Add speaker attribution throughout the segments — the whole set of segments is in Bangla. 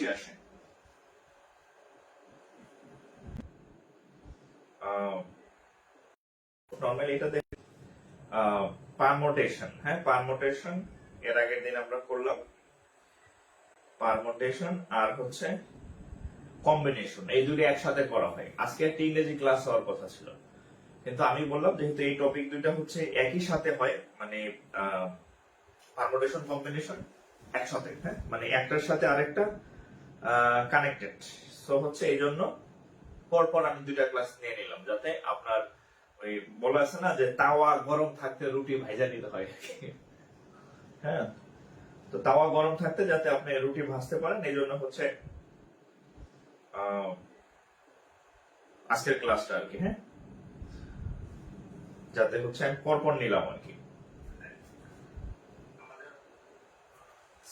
Speaker 1: বেশি আসে। নরমালি এটা পারমুটেশন, হ্যাঁ পারমুটেশন এর আগের দিন আমরা করলাম। পারমুটেশন আর হচ্ছে কম্বিনেশন, এই দুটো একসাথে করা হয়। আজকে একটা ইংরেজি ক্লাস হওয়ার কথা ছিল, কিন্তু আমি বললাম যেহেতু এই টপিক দুইটা হচ্ছে একই সাথে হয়, মানে পারমুটেশন কম্বিনেশন একসাথে, হ্যাঁ মানে একটার সাথে আরেকটা কানেক্টেড, সো হচ্ছে এই জন্য পরপর আমি দুইটা ক্লাস নিয়ে নিলাম, যাতে আপনার ওই বলা আছে না যে তাওয়া গরম থাকতে রুটি ভাইজা নিতে হয়, হ্যাঁ তো তাওয়া গরম থাকতে যাতে আপনি রুটি ভাজতে পারেন, এই জন্য হচ্ছে আজকের ক্লাসটা আর কি, হ্যাঁ যাতে হচ্ছে আমি পরপর নিলাম আর কি।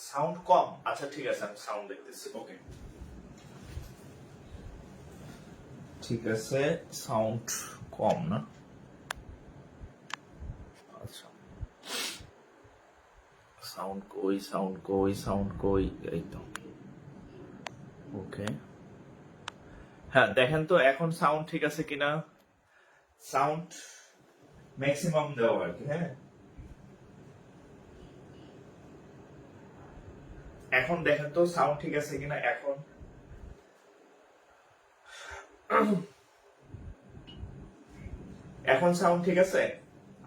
Speaker 1: সাউন্ড কম, আচ্ছা ঠিক আছে আমি সাউন্ড দেখতেছি। ওকে ঠিক আছে, সাউন্ড কম না, আচ্ছা সাউন্ড কই, সাউন্ড কই, সাউন্ড কই, এই তো ওকে। হ্যাঁ দেখেন তো এখন সাউন্ড ঠিক আছে কিনা, সাউন্ড ম্যাক্সিমাম দেওয়া আর কি, হ্যাঁ এখন দেখেন তো সাউন্ড ঠিক আছে কিনা, এখন এখন সাউন্ড ঠিক আছে,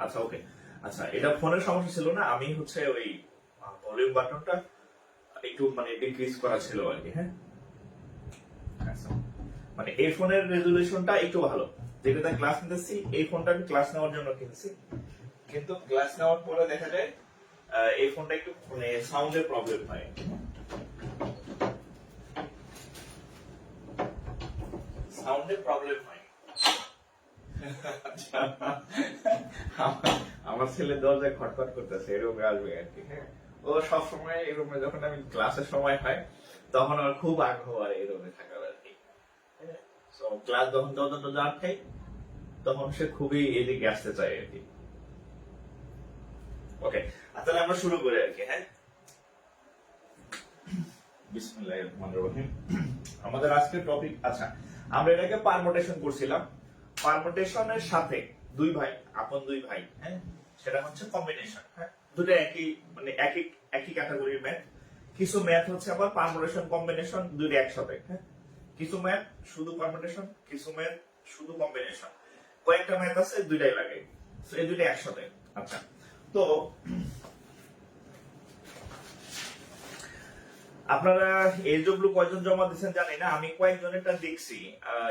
Speaker 1: আচ্ছা ওকে। আচ্ছা এটা ফোনের সমস্যা ছিল না, আমি হচ্ছে ওই ভলিউম বাটনটা একটু মানে ডিক্রিজ করা ছিল আর কি, হ্যাঁ আচ্ছা। মানে এই ফোনের রেজুলেশনটা একটু ভালো, যেটা ক্লাস নিতেছি এই ফোনটা আমি ক্লাস নেওয়ার জন্য কিনছি, কিন্তু ক্লাস নেওয়ার পরে দেখা যায় এই ফোনটা একটু মানে সাউন্ডের প্রবলেম হয়, সাউন্ডের প্রবলেম হয়। আমার ছেলে দরজায় খটখট করতেছে, এরকম আসবে আর কি, হ্যাঁ ও সবসময় এরকম, যখন আমি ক্লাসের সময় হয় তখন আমার খুব আগ্রহ আর এরকমে থাকার আর কি, ক্লাস যখন দরজা আটকে তখন সে খুবই এদিকে আসতে চায় আর কি। ওকে তাহলে আমরা শুরু করি আর কি, হ্যাঁ বিসমিল্লাহির রহমানির রহিম। আমাদের আজকের টপিক, আচ্ছা আমরা এটাকে পারমুটেশন করছিলাম, পারমুটেশনের সাথে দুই ভাই, আপন দুই ভাই, হ্যাঁ সেটা হচ্ছে কম্বিনেশন, হ্যাঁ দুটো একই মানে একই একই ক্যাটাগরির ম্যাথ। কিছু ম্যাথ হচ্ছে আবার পারমুটেশন কম্বিনেশন দুটো একসাথে, হ্যাঁ কিছু ম্যাথ শুধু পারমুটেশন, কিছু ম্যাথ শুধু কম্বিনেশন, কয়েকটা ম্যাথ আছে দুইটাই লাগে, এই দুটো একসাথে। আচ্ছা তো আপনারা এলডব্লিউ কয়জন জমা দিচ্ছেন জানি না, আমি কয়েকজনেরটা দেখছি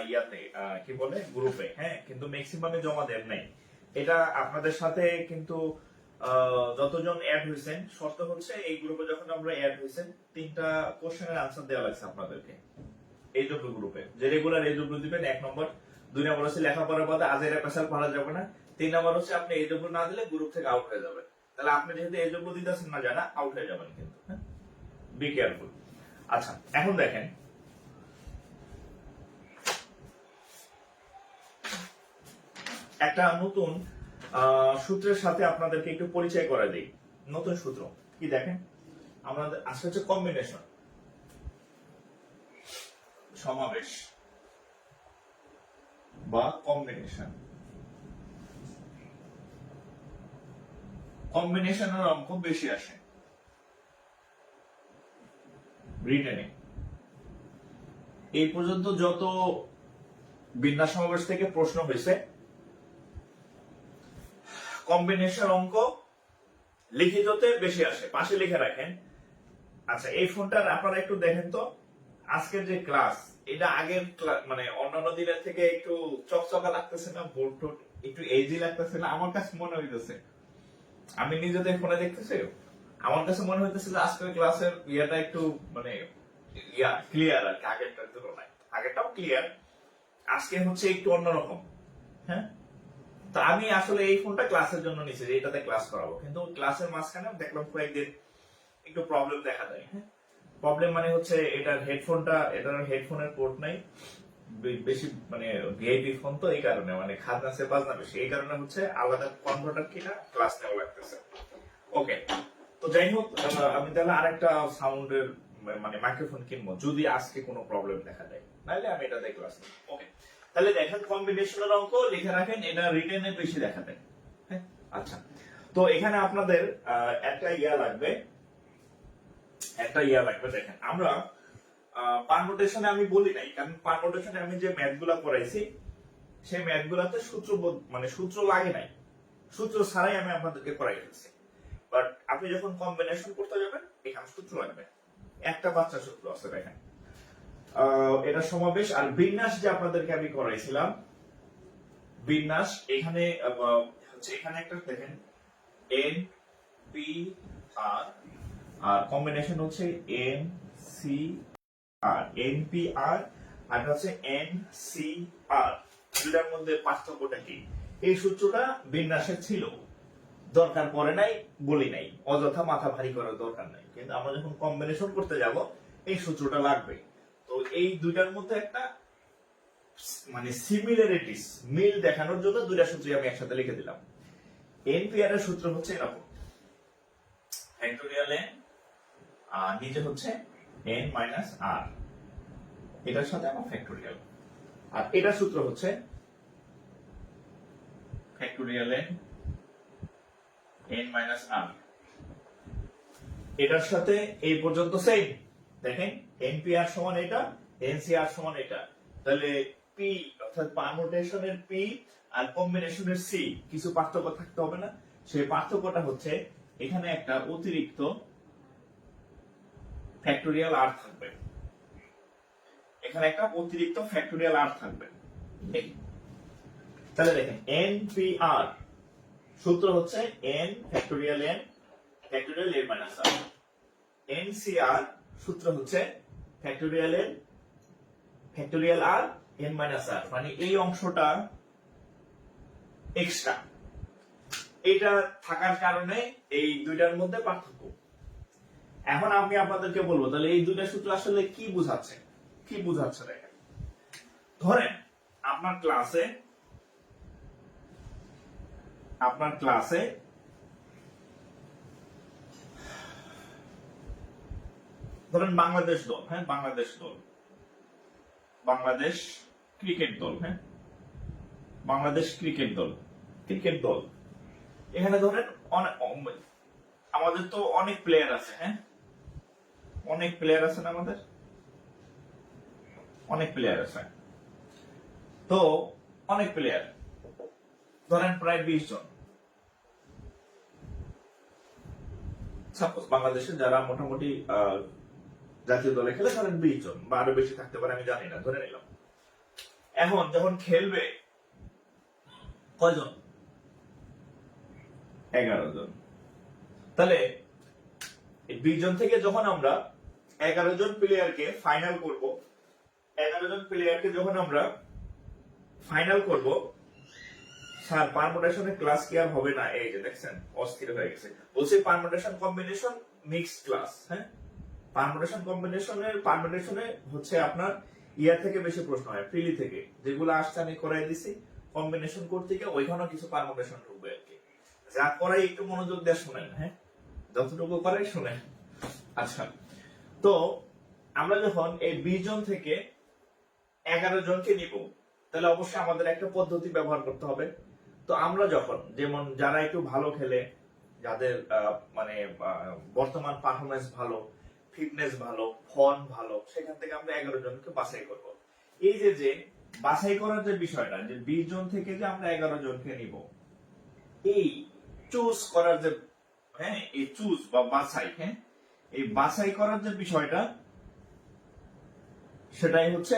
Speaker 1: ইয়াতে কি বলে গ্রুপে, হ্যাঁ কিন্তু ম্যাক্সিমামে জমা দেন নাই। এটা আপনাদের সাথে কিন্তু যতজন অ্যাড হয়েছেন, শর্ত হচ্ছে এই গ্রুপে যখন আমরা অ্যাড হয়েছেন 3টা কোশ্চেনের আনসার দেওয়া লাগছে আপনাদেরকে এইডব্লিউ গ্রুপে, যে রেগুলার এইডব্লিউ দিবেন 1 নম্বর, 2 নম্বর হচ্ছে লেখাপড়ার বাদে আজের পেশাল পড়া যাবে না, 3 নম্বর হচ্ছে আপনি এইডব্লিউ না দিলে গ্রুপ থেকে আউট হয়ে যাবেন। তাহলে আপনি যেহেতু এইডব্লিউ দিতেছেন না যারা, আউট হয়ে যাবেন কিন্তু, হ্যাঁ বি কেয়ারফুল। আচ্ছা এখন দেখেন একটা নতুন সূত্রের সাথে আপনাদেরকে একটু পরিচয় করে দিই। নতুন সূত্র কি দেখেন, আমাদের আজকে হচ্ছে কম্বিনেশন, সমাবেশ বা কম্বিনেশন। কম্বিনেশনের অঙ্ক বেশি আসে ব্রিটেনে। এই পর্যন্ত যত বিন্যাস সমাবেশ থেকে প্রশ্ন হয়েছে, কম্বিনেশন অঙ্ক লিখিততে বেশি আসে, পাশে লিখে রাখেন। আচ্ছা এই ফোনটার আপনারা একটু দেখেন তো, আজকের যে ক্লাস এটা আগের মানে অন্যান্য দিনের থেকে একটু চকচকা লাগতেছে না, বোর্ড টোড একটু এজি লাগতেছে না, আমার কাছে মনে হইতেছে, আমি নিজেদের ফোনে দেখতেছি, আমার কাছে মনে হইতেছে যে আজকের ক্লাসের ইয়েটা একটু মানে ক্লিয়ার আর কি আগেরটার তুলনায়। আগেরটাও ক্লিয়ার, আজকে হচ্ছে একটু অন্যরকম, হ্যাঁ তো আমি আসলে এই ফোনটা ক্লাসের জন্য নিয়েছি যে এটাতে ক্লাস করাবো, কিন্তু ক্লাসের মাঝখানে দেখলাম কয়েকদিন একটু প্রবলেম দেখা যায়, হ্যাঁ প্রবলেম মানে হচ্ছে এটার হেডফোনের পোর্ট নাই, বেশি মানে ভিআইপি ফোন তো, এই কারণে মানে খাজনা সে বাজনা বেশি, এই কারণে হচ্ছে আলাদা কনভার্টার কিনা ক্লাস নেওয়া লাগতেছে। ওকে তো যাই হোক, আমি তাহলে আরেকটা সাউন্ডের মানে মাইক্রোফোন কিনবো যদি আজকে কোনো প্রবলেম দেখা দেয়, নাহলে আমি এটা দিয়ে ক্লাস নেব। ওকে, তাহলে দেখেন কম্বিনেশনের অঙ্ক লিখে রাখেন, এটা রিটেনে বেশি দেখা দেয়। হ্যাঁ, আচ্ছা, তো এখানে আপনাদের একটা ইয়া লাগবে, দেখেন আমরা পারমুটেশনে আমি বলি নাই, কারণ পারমুটেশনে আমি যে ম্যাথ গুলা করাইছি সেই ম্যাথ গুলাতে সূত্র লাগে নাই, সূত্র ছাড়াই আমি আপনাদেরকে করাই ফেলছি। বাট আপনি যখন কম্বিনেশন করতে যাবেন এখানে সূত্র লাগবে, একটা বাচ্চা সূত্র আছে দেখেন, এটা সমাবেশ আর বিন্যাস যে আপনাদেরকে আমি করাইছিলাম, বিন্যাস এখানে হচ্ছে এখানে একটা দেখেন এন পি আর, আর কম্বিনেশন হচ্ছে এন সি আর, এন পি আর আর হচ্ছে এন সি আর, দুটার মধ্যে পার্থক্যটা কি? এই সূত্রটা বিন্যাসের ছিল, দরকার পড়ে নাই বলি নাই, অযথা মাথা ভারী করার দরকার নাই, কিন্তু আমরা যখন কম্বিনেশন করতে যাব এই সূত্রটা লাগবে। তো এই দুইটার মধ্যে একটা মানে সিমিলারিটিস, মিল দেখানোর জন্য দুইটা সূত্র আমি একসাথে লিখে দিলাম। এনপিআর এর সূত্র হচ্ছে এরকম, ফ্যাক্টোরিয়াল এন আর নিচে হচ্ছে এন মাইনাস আর, এটার সাথে আমার ফ্যাক্টোরিয়াল, আর এটার সূত্র হচ্ছে ফ্যাক্টোরিয়াল এন এন মাইনাস আর, এটার সাথে এই পর্যন্ত সেম। দেখেন এনপিআর সমান এটা, এনসিআর সমান এটা, তাহলে পি অর্থাৎ পারমুটেশনের পি আর কম্বিনেশনের সি কিছু পার্থক্য থাকতে হবে না? সেই পার্থক্যটা হচ্ছে এখানে একটা অতিরিক্ত ফ্যাক্টোরিয়াল আর থাকবে, এখানে একটা অতিরিক্ত ফ্যাক্টোরিয়াল আর থাকবে। তাহলে দেখেন এনপিআর সূত্র হচ্ছে এন ফ্যাক্টোরিয়াল এন মাইনাস আর, এনসিআর সূত্র হচ্ছে ফ্যাক্টোরিয়াল আর এন মাইনাস আর, মানে এই অংশটা এক্সট্রা, এটা থাকার কারণে এই দুইটার মধ্যে পার্থক্য। এখন আমি আপনাদেরকে বলবো তাহলে এই দুইটা সূত্র আসলে কি বোঝাচ্ছে, দেখেন ধরেন আপনার ক্লাসে ধরেন বাংলাদেশ দল, হ্যাঁ বাংলাদেশ ক্রিকেট দল, হ্যাঁ বাংলাদেশ ক্রিকেট দল, এখানে ধরেন আমাদের তো অনেক প্লেয়ার আছে, হ্যাঁ অনেক প্লেয়ার আছে না, আমাদের অনেক প্লেয়ার আছে, তো অনেক প্লেয়ার ধরেন প্রায় 20 জন, সাপোজ বাংলাদেশের যারা মোটামুটি জাতীয় দলে খেলে ধরেন 20 জন বা আরো বেশি থাকতে পারে, আমি জানি না, ধরে নিলাম। এখন যখন খেলবে কয়জন? 11 জন। তাহলে 20 জন থেকে যখন আমরা 11 জন প্লেয়ারকে ফাইনাল করব, 11 জন প্লেয়ারকে যখন আমরা ফাইনাল করব, স্যার পারমুটেশনের ক্লাস কি আর হবে না? এই যে দেখছেন অস্থির হয়ে গেছে, বলছি পারমুটেশন কম্বিনেশন মিক্সড ক্লাস, হ্যাঁ পারমুটেশনে হচ্ছে আপনার ইয়ার থেকে বেশি প্রশ্ন হয়, প্রিলি থেকে যেগুলো আসছে আমি করাই দিছি, কম্বিনেশন করতে গিয়ে ওইখানেও কিছু পারমুটেশন ঢুকবে আর কি, যা করাই একটু মনোযোগ দিয়ে শুনেন, হ্যাঁ যতটুকু করাই শুনেন। আচ্ছা, তো আমরা যখন এই 20 জন থেকে 11 জনকে নিব, তাহলে অবশ্যই আমাদের একটা পদ্ধতি ব্যবহার করতে হবে। তো আমরা যখন যেমন যারা একটু ভালো খেলে, যাদের মানে বর্তমান পারফরমেন্স ভালো, ফিটনেস ভালো, ফর্ম ভালো, সেখান থেকে আমরা 11 জনকে বাছাই করব। এই যে বাছাই করার যে বিষয়টা, যে 20 জন থেকে যে আমরা 11 জনকে নিব, এই চুজ করার যে, হ্যাঁ এই চুজ বা বাছাই, হ্যাঁ এই বাছাই করার যে বিষয়টা, সেটাই হচ্ছে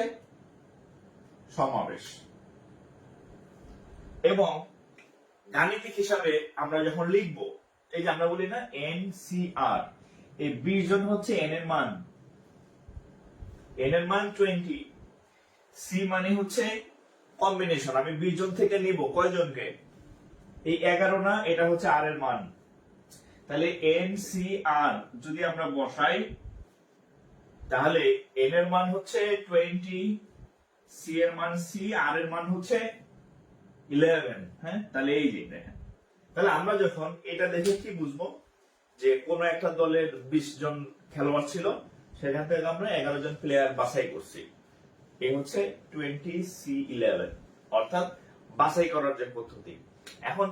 Speaker 1: সমাবেশ। এবং গাণিতিক হিসাবে আমরা যখন লিখব, এই যে আমরা বলি না এনসিআর, এই 20 জন হচ্ছে এন এর মান 20, সি মানে হচ্ছে কম্বিনেশন, আমি 20 জন থেকে নিব কয়জনকে? এই 11 না, এটা হচ্ছে আর এর মান। তাহলে এনসিআর যদি আমরা বসাই, তাহলে এন এর মান হচ্ছে 20, সি এর মান সি, আর এর মান হচ্ছে 11, হ্যাঁ তাহলে এই যে দেখেন, তাহলে আমরা যখন এটা দেখে কি বুঝবো যে কোন একটা দলের 20 জন খেলোয়াড় ছিল, সেখান থেকে আমরা 11 জন প্লেয়ার বাছাই করছি। এই হচ্ছে 20C11, অর্থাৎ বাছাই করার যে পদ্ধতি। এখন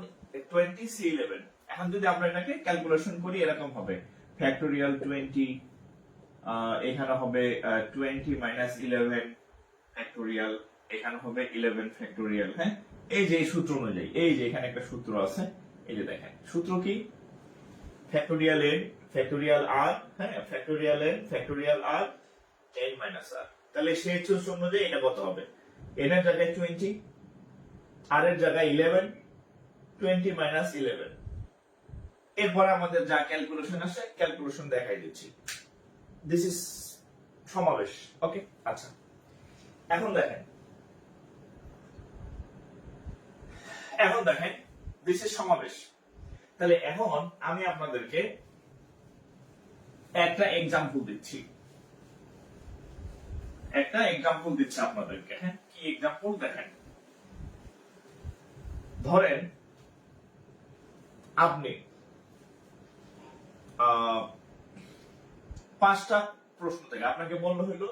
Speaker 1: 20C11, এখন যদি আমরা এটাকে ক্যালকুলেশন করি এরকম হবে ফ্যাক্টোরিয়াল 20, এখানে হবে 20 মাইনাস 11 ফ্যাক্টোরিয়াল, এখানে হবে 11 ফ্যাক্টোরিয়াল। হ্যাঁ, এই যে সূত্র অনুযায়ী, এই যে এখানে একটা সূত্র আছে, এই যে দেখেন সূত্র কি, ফ্যাক্টোরিয়াল n ফ্যাক্টোরিয়াল r, হ্যাঁ factorial n factorial r n minus r। তাহলে সেই সূত্র অনুযায়ী এটা কত হবে, n এর জায়গায় 20, r এর জায়গায় 11, 20 মাইনাস 11। এরপর আমাদের যা ক্যালকুলেশন আসে ক্যালকুলেশন দেখাই দিচ্ছি। দিস ইজ সমাবেশ। ওকে, আচ্ছা এখন দেখেন দিস ইজ সমাবেশ। তাহলে এখন আমি আপনাদেরকে একটা এক্সাম্পল দিচ্ছি, আপনাদেরকে। হ্যাঁ, কি এক্সাম্পল দেখেন, ধরেন আপনি 5টা প্রশ্ন থেকে আপনাকে বললো হলো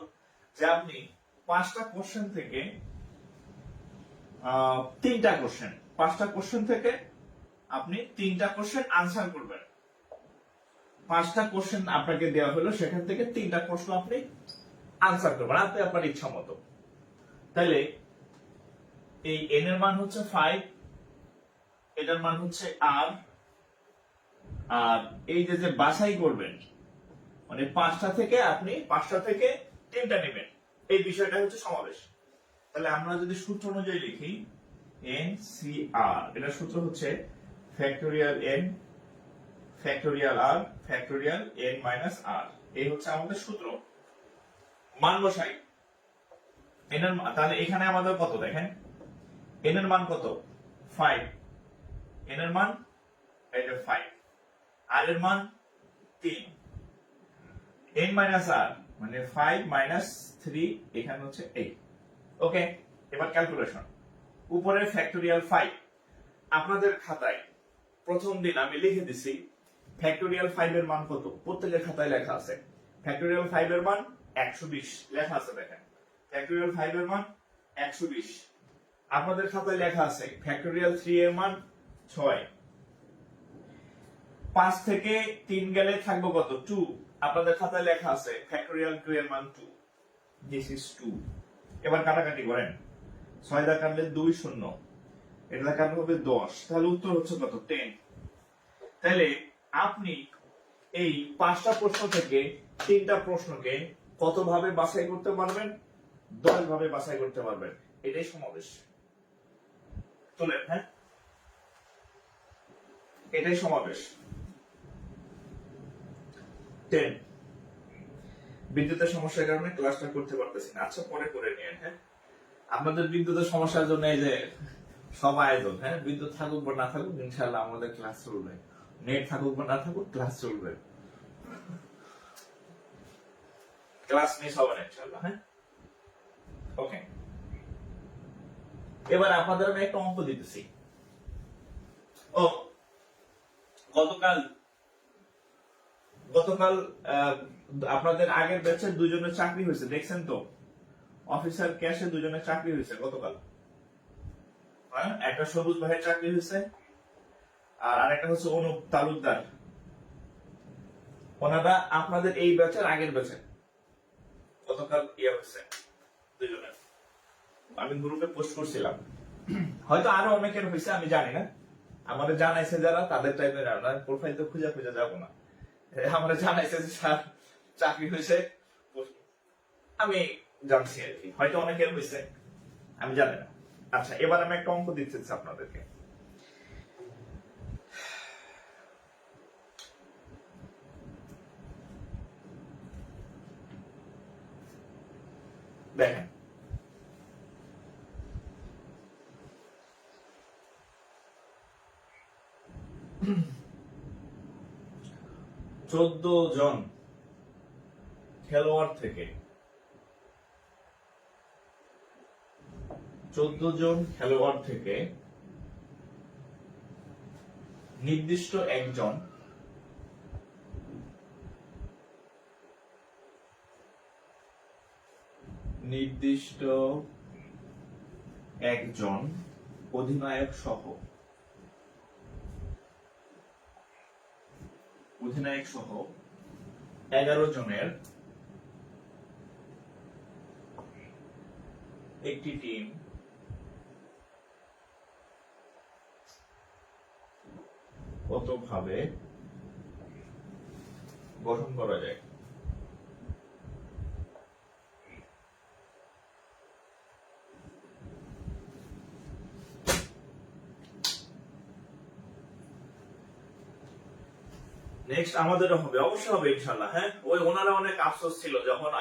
Speaker 1: যে আপনি 5টা কোশ্চেন থেকে 3টা কোশ্চেন, 5টা কোশ্চেন থেকে আপনি 3টা কোশ্চেন আনসার করবেন। 5টা কোশ্চেন আপনাকে দেওয়া হলো, সেখান থেকে 3টা প্রশ্ন আপনি আনসার করবেন আপনি আপনার ইচ্ছা মতো। তাহলে এই n এর মান হচ্ছে 5, এটার মান হচ্ছে r, আর এই যে বাছাই করবেন মানে 5টা থেকে আপনি 5টা থেকে 3টা নেবেন, এই বিষয়টা হচ্ছে সমাবেশ। তাহলে আমরা যদি সূত্র অনুযায়ী লিখি NCR, এটার সূত্র হচ্ছে factorial n factorial r factorial n minus r। এই হচ্ছে আমাদের সূত্র। মান বসাই n এর, তাহলে এখানে আমাদের কত দেখেন, n এর মান কত 5, n এর মান এটা 5, r এর মান 3, n মাইনাস r মানে 5 মাইনাস 3, এখানে হচ্ছে 8। ওকে, এবার ক্যালকুলেশন। উপরে ফ্যাক্টোরিয়াল 5, আপনাদের খাতায় প্রথম দিন আমি লিখে দিছি ফ্যাক্টোরিয়াল 5 এর মান কত, প্রত্যেকের খাতায় লেখা আছে। ফ্যাক্টোরিয়াল 5 এর মান 120 লেখা আছে, দেখেন ফ্যাক্টোরিয়াল 5 এর মান 120। আপনাদের খাতায় লেখা আছে ফ্যাক্টোরিয়াল 3 এর মান 6, 5 থেকে 3 গেলে থাকবে কত 2, আপনাদের খাতায় লেখা আছে ফ্যাক্টোরিয়াল 2 এর মান 2, দিস ইজ 2। এবার কাটাকাটি করেন, 6 দা কাটলে 2 0, এটা কাটলে হবে 10, তাহলে উত্তর হচ্ছে কত 10। তাহলে আপনি এই 5টা প্রশ্ন থেকে 3টা প্রশ্নকে কত ভাবে বাছাই করতে পারবেন, 10 ভাবে বাছাই করতে পারবেন। এটাই সমাবেশ। তোলেন, হ্যাঁ এটাই সমাবেশ। 10 বিদ্যুতের সমস্যার কারণে ক্লাসটা করতে পারতেছি না, আচ্ছা পরে করে নিয়ে। হ্যাঁ, আপনাদের বিদ্যুতের সমস্যার জন্য এই যে সব আয়োজন, হ্যাঁ বিদ্যুৎ থাকুক বা না থাকুক ইনশাআল্লাহ আমাদের ক্লাস চলবে, নেট থাকুক বা না থাকুক ক্লাস চলবে, ক্লাস মিস হবে না ইনশাআল্লাহ। হ্যাঁ, ওকে। এবার আপনাদের আমি একটা অঙ্ক দিতেছি। ও গতকাল আপনাদের আগের ব্যাচের 2 জনের চাকরি হয়েছে, দেখছেন তো, অফিসার ক্যাশে 2 জনের চাকরি হয়েছে গতকাল। হ্যাঁ, একটা সবুজ ভাইয়ের চাকরি হয়েছে আর আরেকটা হচ্ছে অনুপ তালুকদার। ওনারা আপনাদের এই ব্যাচের আগের ব্যাচে গতকাল ইয়ে হয়েছে 2 জনের। আমি গ্রুপে পোস্ট করছিলাম, হয়তো আরো অনেকের হয়েছে আমি জানি না, আমাদের জানাইছে যারা তাদের টাইপের, প্রোফাইল তো খুঁজে খুঁজে যাবো না, আমরা জানাইছে যে স্যার চাকরি হয়েছে, আমি জানছি আর কি, হয়তো অনেকের হয়েছে আমি জানি না। আচ্ছা, এবার আমি একটা অঙ্ক দিচ্ছি আপনাদেরকে। দেখেন 14 জন খেলোয়াড় থেকে 14 জন খেলোয়াড় থেকে নির্দিষ্ট একজন নির্দিষ্ট একজন অধিনায়ক সহ 11 জনের একটি টিম কতভাবে গঠন করা যায়? নেক্সট আমাদেরও হবে, অবশ্যই হবে ইনশাল্লাহ। হ্যাঁ, ওই ওনারা অনেক আফসোস ছিল যখন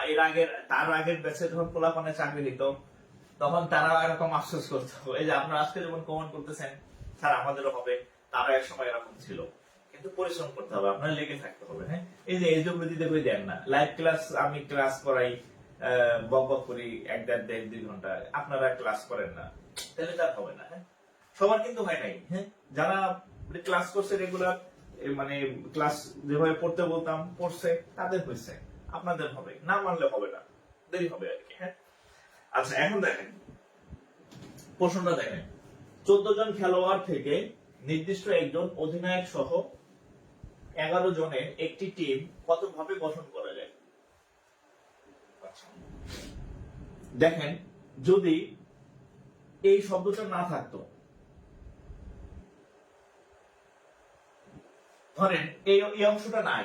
Speaker 1: তার আগের ব্যাচে যখন পোলাপানে চাকরি দিত, তখন তারা এরকম আফসোস করতো। এই যে আপনারা আজকে যেমন কমেন্ট করতেছেন স্যার আমাদেরও হবে, তারা এক সময় এরকম ছিল। কিন্তু পরিশ্রম করতে হবে, আপনার লেগে থাকতে হবে। হ্যাঁ, এই যে এই যোগ্যতা করে দেন না, লাইভ ক্লাস আমি ক্লাস করাই, বক বক করি 1.5-1.5-2 ঘন্টা, আপনারা ক্লাস করেন না, তাহলে তার হবে না। হ্যাঁ, সবার কিন্তু হয় নাই। হ্যাঁ, যারা ক্লাস করছে রেগুলার, মানে ক্লাস যেভাবে পড়তে বলতাম পড়ছে, তাদের হয়েছে, আপনাদের হবে না, মানলে হবে না, দেরি হবে আর কি। হ্যাঁ, আচ্ছা এখন দেখেন প্রশ্নটা দেখেন, 14 জন খেলোয়াড় থেকে নির্দিষ্ট একজন অধিনায়ক সহ 11 জনের একটি টিম কতভাবে গঠন করা যায়? দেখেন, যদি এই শব্দটা না থাকতো, ধরেন এই অংশটা নাই,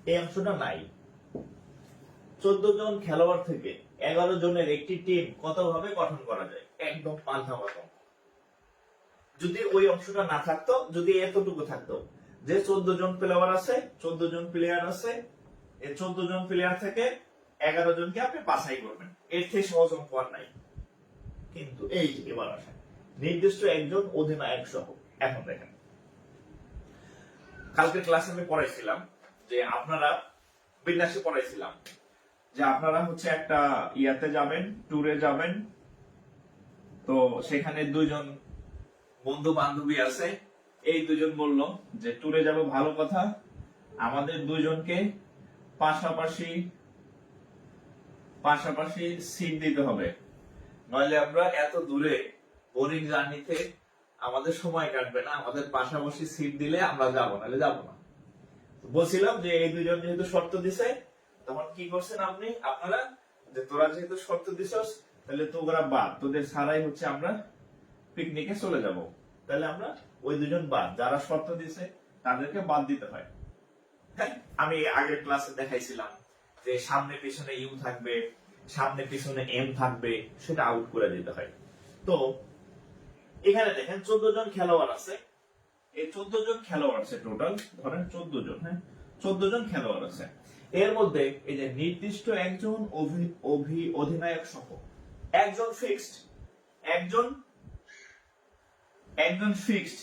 Speaker 1: এই অংশটা নাই, 14 জন খেলোয়াড় থেকে 11 জনের একটি টিম কতভাবে গঠন করা যায়, একদম পাল্টা মতো। যদি ওই অংশটা না থাকতো, যদি এতটুকু থাকতো যে 14 জন প্লেয়ার আছে, 14 জন প্লেয়ার আছে, এই 14 জন প্লেয়ার থেকে 11 জনকে আপনি বাছাই করবেন, এর থেকে সহজ অঙ্ক আর নাই। কিন্তু এই যে এবার আসে নির্দিষ্ট একজন অধিনায়ক সহ। এখন দেখেন, কালকে ক্লাসে আমি পড়াইছিলাম যে আপনারা বিন্যাসে পড়াইছিলাম যে আপনারা হচ্ছে একটা ইয়াতে যাবেন, ট্যুরে যাবেন, তো সেখানে 2 জন বন্ধু বান্ধবী আছে, এই 2 জন বলল যে ট্যুরে যাব, ভালো কথা, আমাদের 2 জনকে পাশাপাশি সিট দিতে হবে, নইলে আমরা এত দূরে বোরিং জার্নিতে আমাদের সময় কাটবে না, আমাদের পাশাপাশি সিট দিলে আমরা যাবো, নাহলে যাবো না। বলছিলাম যে এই 2 জন যেহেতু শর্ত দিছে, তখন কি করছেন আপনারা যে তোরা যেহেতু শর্ত দিছস, তাহলে তোরা বাদ, তোদের ছাড়াই হচ্ছে আমরা পিকনিকে চলে যাব, তাহলে আমরা ওই 2 জন বাদ, যারা শর্ত দিছে তাদেরকে বাদ দিতে হয়। হ্যাঁ, আমি আগের ক্লাসে দেখাইছিলাম যে সামনে পিছনে ইউ থাকবে, সামনে পিছনে এম থাকবে, সেটা আউট করে দিতে হয়। তো এখানে দেখেন 14 জন খেলোয়াড় আছে, এই 14 জন খেলোয়াড় আছে টোটাল, ধরেন 14 জন। হ্যাঁ, 14 জন খেলোয়াড় আছে, এর মধ্যে এই যে নির্দিষ্ট একজন অধিনায়ক সহ একজন ফিক্সড, একজন ফিক্সড।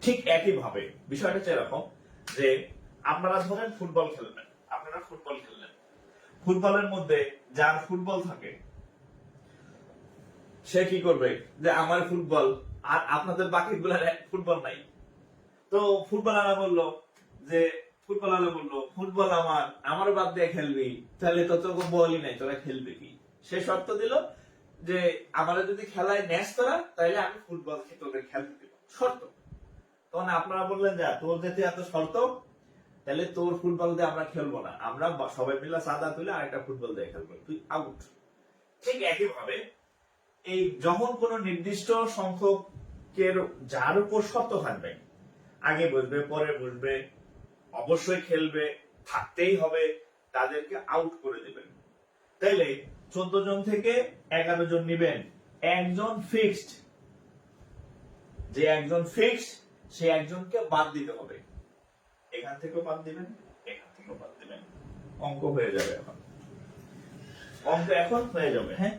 Speaker 1: ঠিক একই ভাবে বিষয়টা হচ্ছে এরকম যে আপনারা ধরেন ফুটবল খেলবেন, আপনারা ফুটবল খেললেন, ফুটবলের মধ্যে যার ফুটবল থাকে সে কি করবে যে আমার ফুটবল, আর আপনাদের বাকি গুলার ফুটবল নাই। তো ফুটবলাররা বললো যে ফুটবল আমার বাদ দিয়ে খেলবি, তাহলে তো তোর বলই নাই, তোরা খেলবে কি? সে শর্ত দিল যে আমরা যদি খেলায় ন্যাস তোরা, তাহলে আমি ফুটবল তোদের খেলতে দিব, শর্ত। তখন আপনারা বললেন যে তোর যেতে এত শর্ত, তাহলে তোর ফুটবল দিয়ে আমরা খেলবো না, আমরা সবাই মিলে চাঁদা তুলে আরেকটা ফুটবল দিয়ে খেলবো, তুই আউট। ঠিক একই ভাবে এই যখন কোন নির্দিষ্ট সংখ্যকের যার উপর শর্ত থাকবে, আগে বসবে পরে বসবে, অবশ্যই খেলবে, থাকতেই হবে, তাদেরকে আউট করে দিবেন। তাইলে 14 জন থেকে 11 জন নিবেন, একজন ফিক্সড, যে একজন ফিক্সড সে একজনকে বাদ দিতে হবে, এখান থেকেও বাদ দিবেন, এখান থেকেও বাদ দিবেন, অঙ্ক হয়ে যাবে। এখন হয়ে যাবে। হ্যাঁ,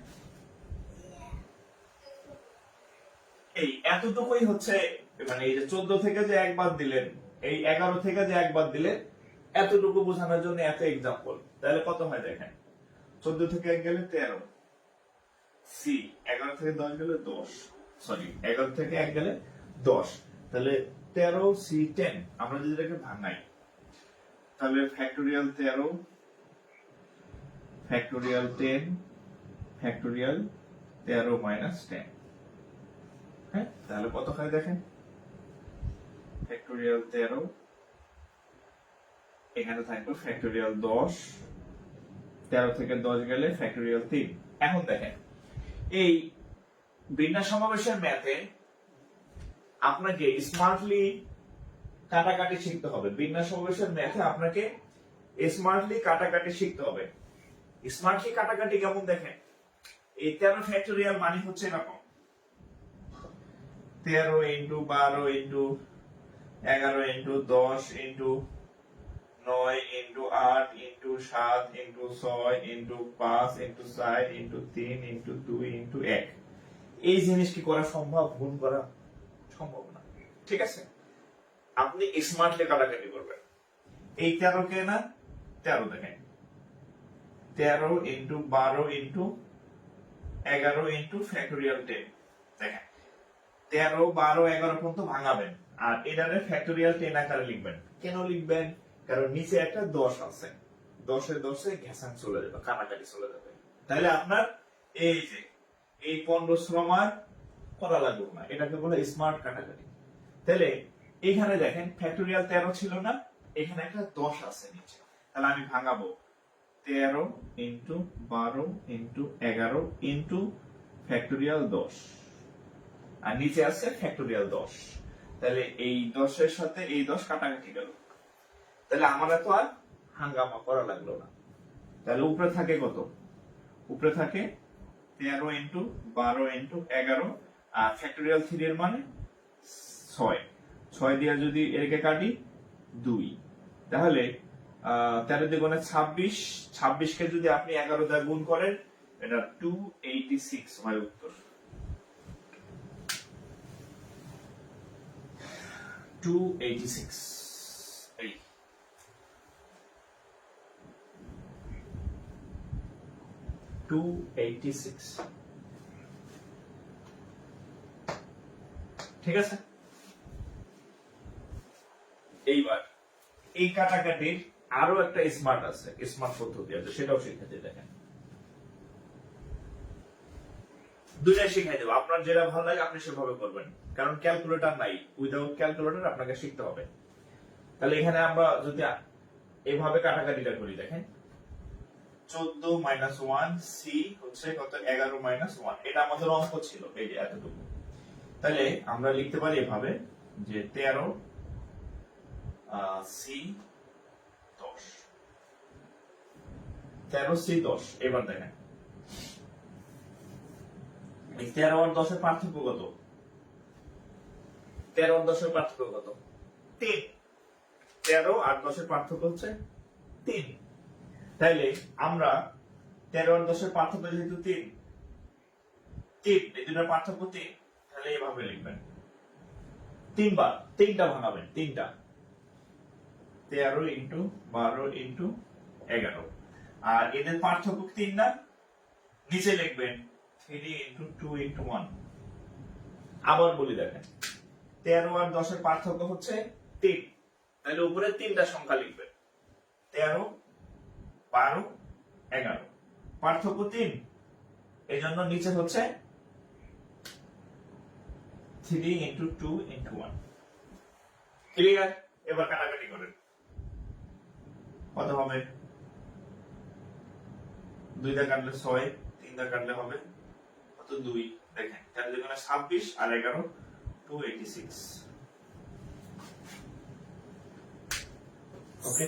Speaker 1: এই এতটুকুই হচ্ছে, মানে এই যে 14 থেকে যে একবার দিলেন, এই 11 থেকে যে একবার দিলেন, এতটুকু বোঝানোর জন্য এত এক্সাম্পল। তাহলে কত হয় দেখেন, 14 থেকে 1 গেলে 13, সি 11 থেকে 10 গেলে 10, সরি 11 থেকে 1 গেলে 10, তাহলে 13 সি 10। আমরা যদি এটাকে ভাঙাই, তাহলে ফ্যাক্টোরিয়াল 13 ফ্যাক্টোরিয়াল 10 ফ্যাক্টোরিয়াল 13 মাইনাস 10। হ্যাঁ, তাহলে কত হয় দেখেন, ফ্যাক্টোরিয়াল 13, এখানে থাকবে ফ্যাক্টোরিয়াল 10, 13 থেকে 10 গেলে ফ্যাক্টোরিয়াল 3। এখন দেখেন এই বিন্যাস সমাবেশের ম্যাথে আপনাকে স্মার্টলি কাটাকাটি শিখতে হবে। বিন্যাস সমাবেশের ম্যাথে আপনাকে স্মার্টলি কাটাকাটি শিখতে হবে। স্মার্টলি কাটাকাটি কেমন দেখেন, এই 13 ফ্যাক্টোরিয়াল মানে হচ্ছে এরকম, 13 into 12 into 11 into 10 into 9 into 8 into 7 into 6 into 5 into 4 into 3 into 2 into 1। এই জিনিস কি করা সম্ভব? গুণ করা সম্ভব না। ঠিক আছে, আপনি স্মার্টলি কাটাকাটি করবেন। এই 13 কে না 13 দেখেন, 13 ইন্টু 12 ইন্টু 11 ইন্টু ফ্যাক্টোরিয়াল 10 দেখেন, 13 12 11 পর্যন্ত ভাঙাবেন আর এটারে ফ্যাক্টোরিয়াল 10 আকারে লিখবেন। কেন লিখবেন? কারণ নিচে একটা 10 আছে, 10 10 ঘেঁষাং চলে যাবে, কাটাকাটি চলে যাবে। তাহলে আপনার এই যে এই 15 শ্রম আর করা লাগবে না, এটাকে বলে স্মার্ট কাটাকাটি। তাহলে এখানে দেখেন ফ্যাক্টোরিয়াল 13 ছিল না, এখানে একটা 10 আছে নিচে, তাহলে আমি ভাঙাবো 13 ইন্টু 12 ইন্টু 11 ইন্টু ফ্যাক্টোরিয়াল 10, আর নিচে আছে ফ্যাক্টোরিয়াল 10। তাহলে এই 10 এর সাথে এই 10 কাটাকাটি গেল, তাহলে আমরা তো আর হাঙ্গামা করা লাগলো না। তাহলে উপরে থাকে কত? উপরে থাকে 13 ইন্টু 12 ইন্টু 11 আর ফ্যাক্টোরিয়াল 3 এর মানে 6, 6 দিয়ে যদি এরকে কাটি 2, তাহলে 13 দ্বিগুণে 26, 26 কে যদি আপনি 11 দিয়ে গুণ করেন এটা 286 হয় উত্তর। 286 এই 286। ঠিক আছে, এইবার এই কাটাকাটির আরো একটা স্মার্ট আছে, স্মার্ট পদ্ধতি আছে, সেটাও শিখাতে দেখেন। দুইটাই শিখাই দেবো, আপনার যেটা ভালো লাগে আপনি সেভাবে করবেন, কারণ ক্যালকুলেটর নাই, উইদাউট ক্যালকুলেটর আপনাকে শিখতে হবে। তাহলে এখানে আমরা যদি এভাবে কাটাকাটিটা করি দেখেন, 14 মাইনাস 1 সি হচ্ছে কত, 11 মাইনাস 1, এটা আমাদের অঙ্ক ছিল এই যে এতটুকু। তাহলে আমরা লিখতে পারি এভাবে যে 13 সি 10, 13 সি 10। এবার দেখেন এই 13 আর 10 এর পার্থক্য কত? 13 আর 10 এর পার্থক্য কত? 3। 13 আর 10 এর পার্থক্য হচ্ছে 3। তাইলে আমরা 13 আর 10 এর পার্থক্য যেহেতু 3, এই দুটোর পার্থক্য 3, তাহলে এইভাবে লিখবেন 3 বার, 3টা ভাঙাবেন, 3টা 13 ইন্টু 12 ইন্টু 11, আর এদের পার্থক্য 3 না, নিচে লিখবেন 3 ইন্টু 2 ইন্টু 1। আবার বলি দেখেন 13 আর 10 এর পার্থক্য হচ্ছে 3, তাহলে উপরে 3টা সংখ্যা লিখবেন 13 12 11, পার্থক্য 3, এই জন্য নিচে হচ্ছে 3 ইন্টু 2 ইন্টু 1। ক্লিয়ার? এবার কাটাকাটি করেন, কত হবে? 2 দা কাটলে 6, 3 দা কাটলে হবে কত? 2। দেখেন 4 দুগুণে 26 আর 11 286। ওকে,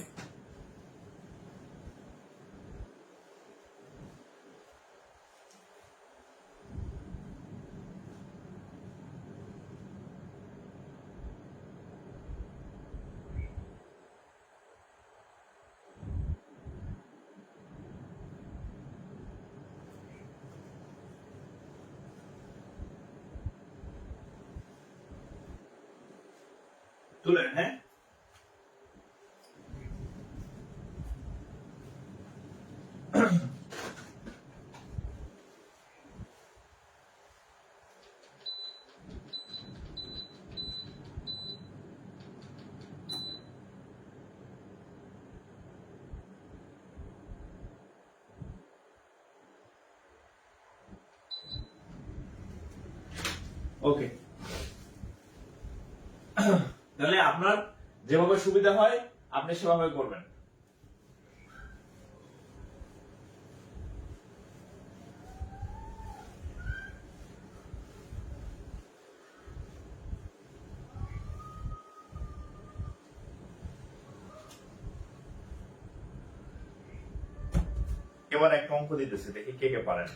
Speaker 1: তুলেন। হ্যাঁ, ওকে, তাহলে আপনার যেভাবে সুবিধা হয় আপনি সেভাবে করবেন। এবার একটা অঙ্ক দিতেছি, দেখি কে কে পারেন।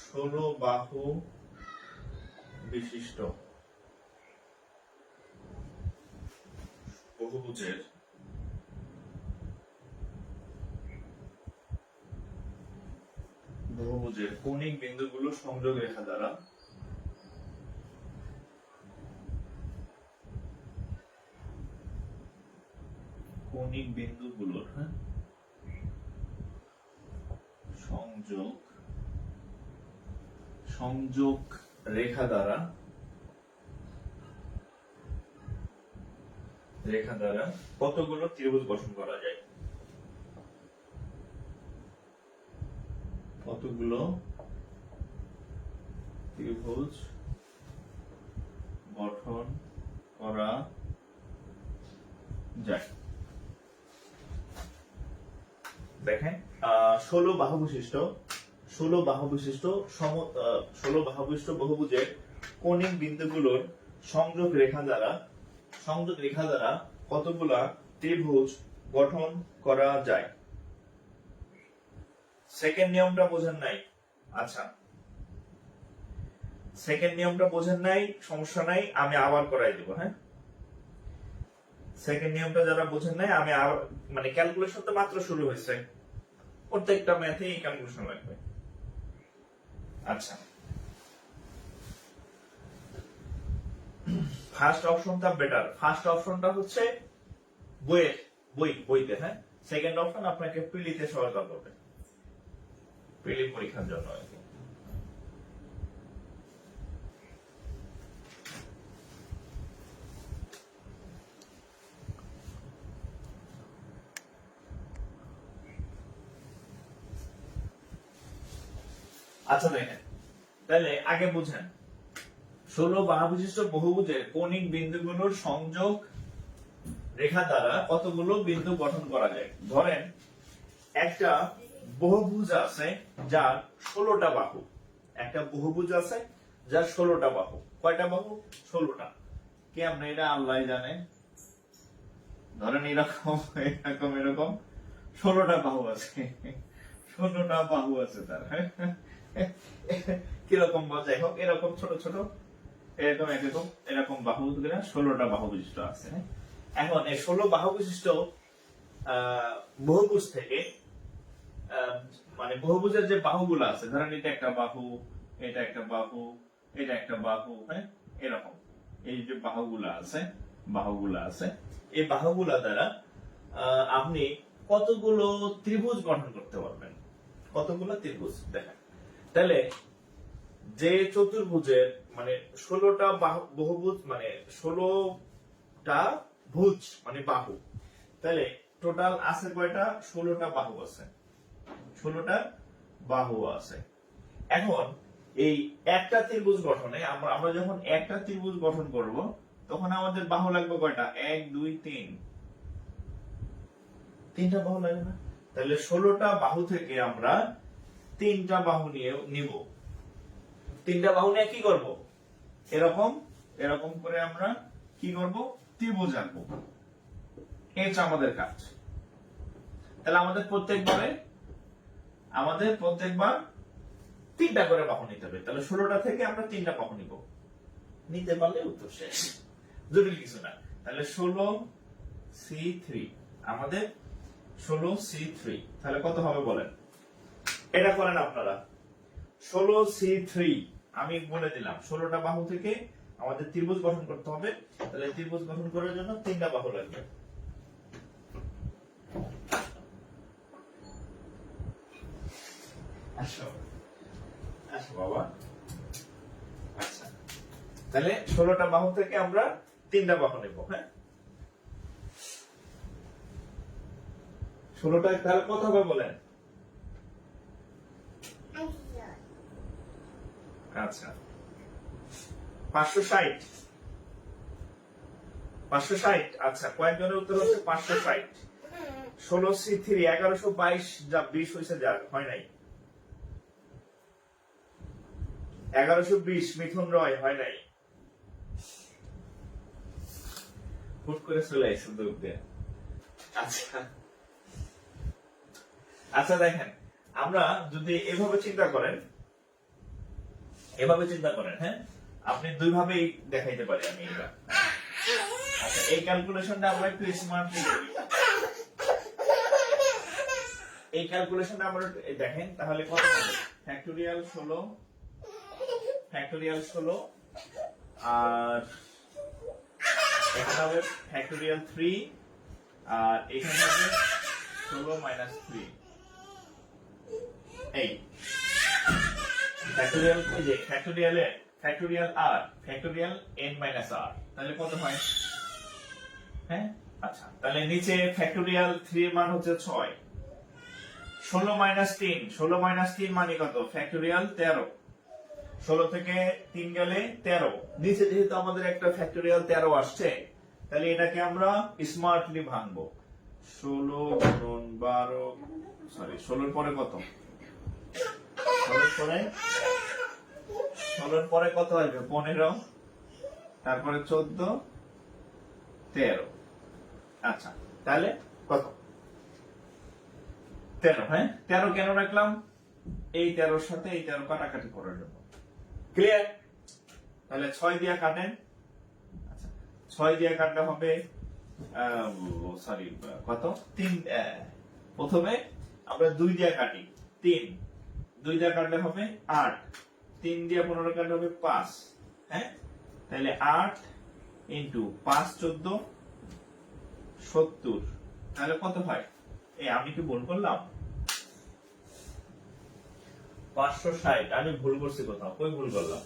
Speaker 1: ষোলো বাহু বিশিষ্ট বহুভুজের কৌণিক বিন্দুগুলো সংযোগ রেখা দ্বারা কৌণিক বিন্দুগুলোর সংযোগ রেখা দ্বারা কতগুলো ত্রিভুজ গঠন করা যায়? কতগুলো ত্রিভুজ গঠন করা যায়? দেখেন 16 বাহু বিশিষ্ট বহুভুজের কৌণিক বিন্দুগুলোর সংযোগ রেখা দ্বারা কতগুলা ত্রিভুজ গঠন করা যায়? সেকেন্ড নিয়মটা বোঝেন নাই? আচ্ছা, সেকেন্ড নিয়মটা বোঝেন নাই, সমস্যা নাই, আমি আবার করাই দেব। হ্যাঁ, সেকেন্ড নিয়মটা যারা বোঝেন নাই, আমি মানে ক্যালকুলেশন তো মাত্র শুরু হয়েছে, প্রত্যেকটা ম্যাথে এই ক্যালকুলেশন লাগবে। আচ্ছা, ফার্স্ট অপশনটা বেটার। ফার্স্ট অপশনটা হচ্ছে বইতে, হ্যাঁ। সেকেন্ড অপশন আপনাকে প্রিলিতে সহায়তা করবে, প্রিলি পরীক্ষার জন্য আর কি। আচ্ছা দেখেন, তাহলে আগে বুঝেন 16 বাহু বিশিষ্ট বহুভুজের কৌণিক বিন্দুগুলোর সংযোগ রেখা দ্বারা কতগুলো বিন্দু গঠন করা যায়। ধরেন একটা বহুভুজ আছে যার 16টা বাহু, একটা বহুভুজ আছে যার 16টা বাহু। কয়টা বাহু? 16টা। কেমন এটা আল্লাহ জানে। ধরেন এরকম 16টা বাহু আছে, 16টা বাহু আছে তার। কিরকম যাই হোক, এরকম ছোট ছোট এরকম বাহু 16টা বাহু বিশিষ্ট আছে। এখন এই 16 বাহু বিশিষ্ট বহুভুজ থেকে মানে বহুভুজের যে বাহুগুলো আছে, ধরেন এটা একটা বাহু, এটা একটা বাহু, এটা একটা বাহু, হ্যাঁ, এরকম এই যে বাহুগুলো আছে এই বাহুগুলা দ্বারা আপনি কতগুলো ত্রিভুজ গঠন করতে পারবেন? কতগুলো ত্রিভুজ দেখেন। তাহলে যে চতুর্ভুজের মানে 16টা বহুভুজ মানে 16টা ভুজ মানে বাহু, তাহলে টোটাল আছে কয়টা? 16টা বাহু আছে, 16টা বাহু আছে। এখন এই একটা ত্রিভুজ গঠনে আমরা যখন একটা ত্রিভুজ গঠন করব তখন আমাদের বাহু লাগবে কয়টা? 1 2 3, তিনটা বাহু লাগবে না? তাহলে 16টা বাহু থেকে আমরা 3টা বাহু নিব। 3টা বাহু নিয়ে কি করব? এরকম করে আমরা কি করব? ত্রিভুজ আঁকবো। এটা আমাদের কাজ। তাহলে আমাদের প্রত্যেকবার 3টা করে বাহু নিতে হবে। তাহলে 16টা থেকে আমরা 3টা বাহু নিব, নিতে পারলে উত্তর শেষ, জটিল কিছু না। তাহলে 16C3 আমাদের 16C3, তাহলে কত হবে বলেন? এটা করেন আপনারা। 16C3 আমি বলে দিলাম, 16টা বাহু থেকে আমাদের ত্রিভুজ গঠন করতে হবে। তাহলে ত্রিভুজ গঠন করার জন্য 3টা বাহু লাগবে। আসো বাবা। আচ্ছা, তাহলে 16টা বাহু থেকে আমরা 3টা বাহু নেব। হ্যাঁ, 16টা তাহলে কত হবে বলেন? আচ্ছা 560। 560। আচ্ছা কয়েকজনের উত্তর হচ্ছে 560। 16C3 1122 যা 20 হয়েছে, যা হয় নাই। 1120 মিথুন রয় হয় নাই। হুট করে চলে আসছে দৌড় দিয়ে। আচ্ছা আচ্ছা দেখেন, আমরা যদি এভাবে চিন্তা করেন, হ্যাঁ আপনি দুই ভাবেই দেখাইতে পারি আমি এটা। আচ্ছা এই ক্যালকুলেশনটা আমরা একটু স্মার্টলি করি। এই ক্যালকুলেশনটা আমরা দেখেন তাহলে কত হবে? ফ্যাক্টোরিয়াল 16 আর এখানে হবে ফ্যাক্টোরিয়াল 3 আর এখানে হবে 16 মাইনাস 3। এই ফ্যাক্টোরিয়াল যে factorial r factorial n minus r, তাহলে কত হয়? হ্যাঁ আচ্ছা তাহলে নিচে ফ্যাক্টোরিয়াল 3 এর মান হচ্ছে 6। 16 মাইনাস 3 মানে কত? ফ্যাক্টোরিয়াল 13। 16 থেকে 3 গেলে 13। নিচে যেহেতু আমাদের একটা ফ্যাক্টোরিয়াল 13 আসছে, তাহলে এটাকে আমরা স্মার্টলি ভাঙবো। 16 গুণন 12, সরি 16 পরে কত? 16 পরে কত আসবে? 15, তারপরে 14, 13। আচ্ছা তাহলে কত? 13। হ্যাঁ 13 কেন রাখলাম? এই 13 সাথে এই 13 কাটাকাটি করার জন্য। ক্লিয়ার? তাহলে 6 দিয়ে কাটেন। আচ্ছা 6 দিয়ে কাটলে হবে সরি কত? 3। প্রথমে আমরা 2 দিয়ে কাটি, 3। 2 দিয়ে কাটলে হবে 8। 3 দিয়ে 15 কাটলে হবে 5। হ্যাঁ তাহলে 8 ইন্টু 5 14 70। তাহলে কত হয়? এই আমি কি ভুল করলাম? 560। আমি ভুল করছি কোথাও? কই ভুল করলাম?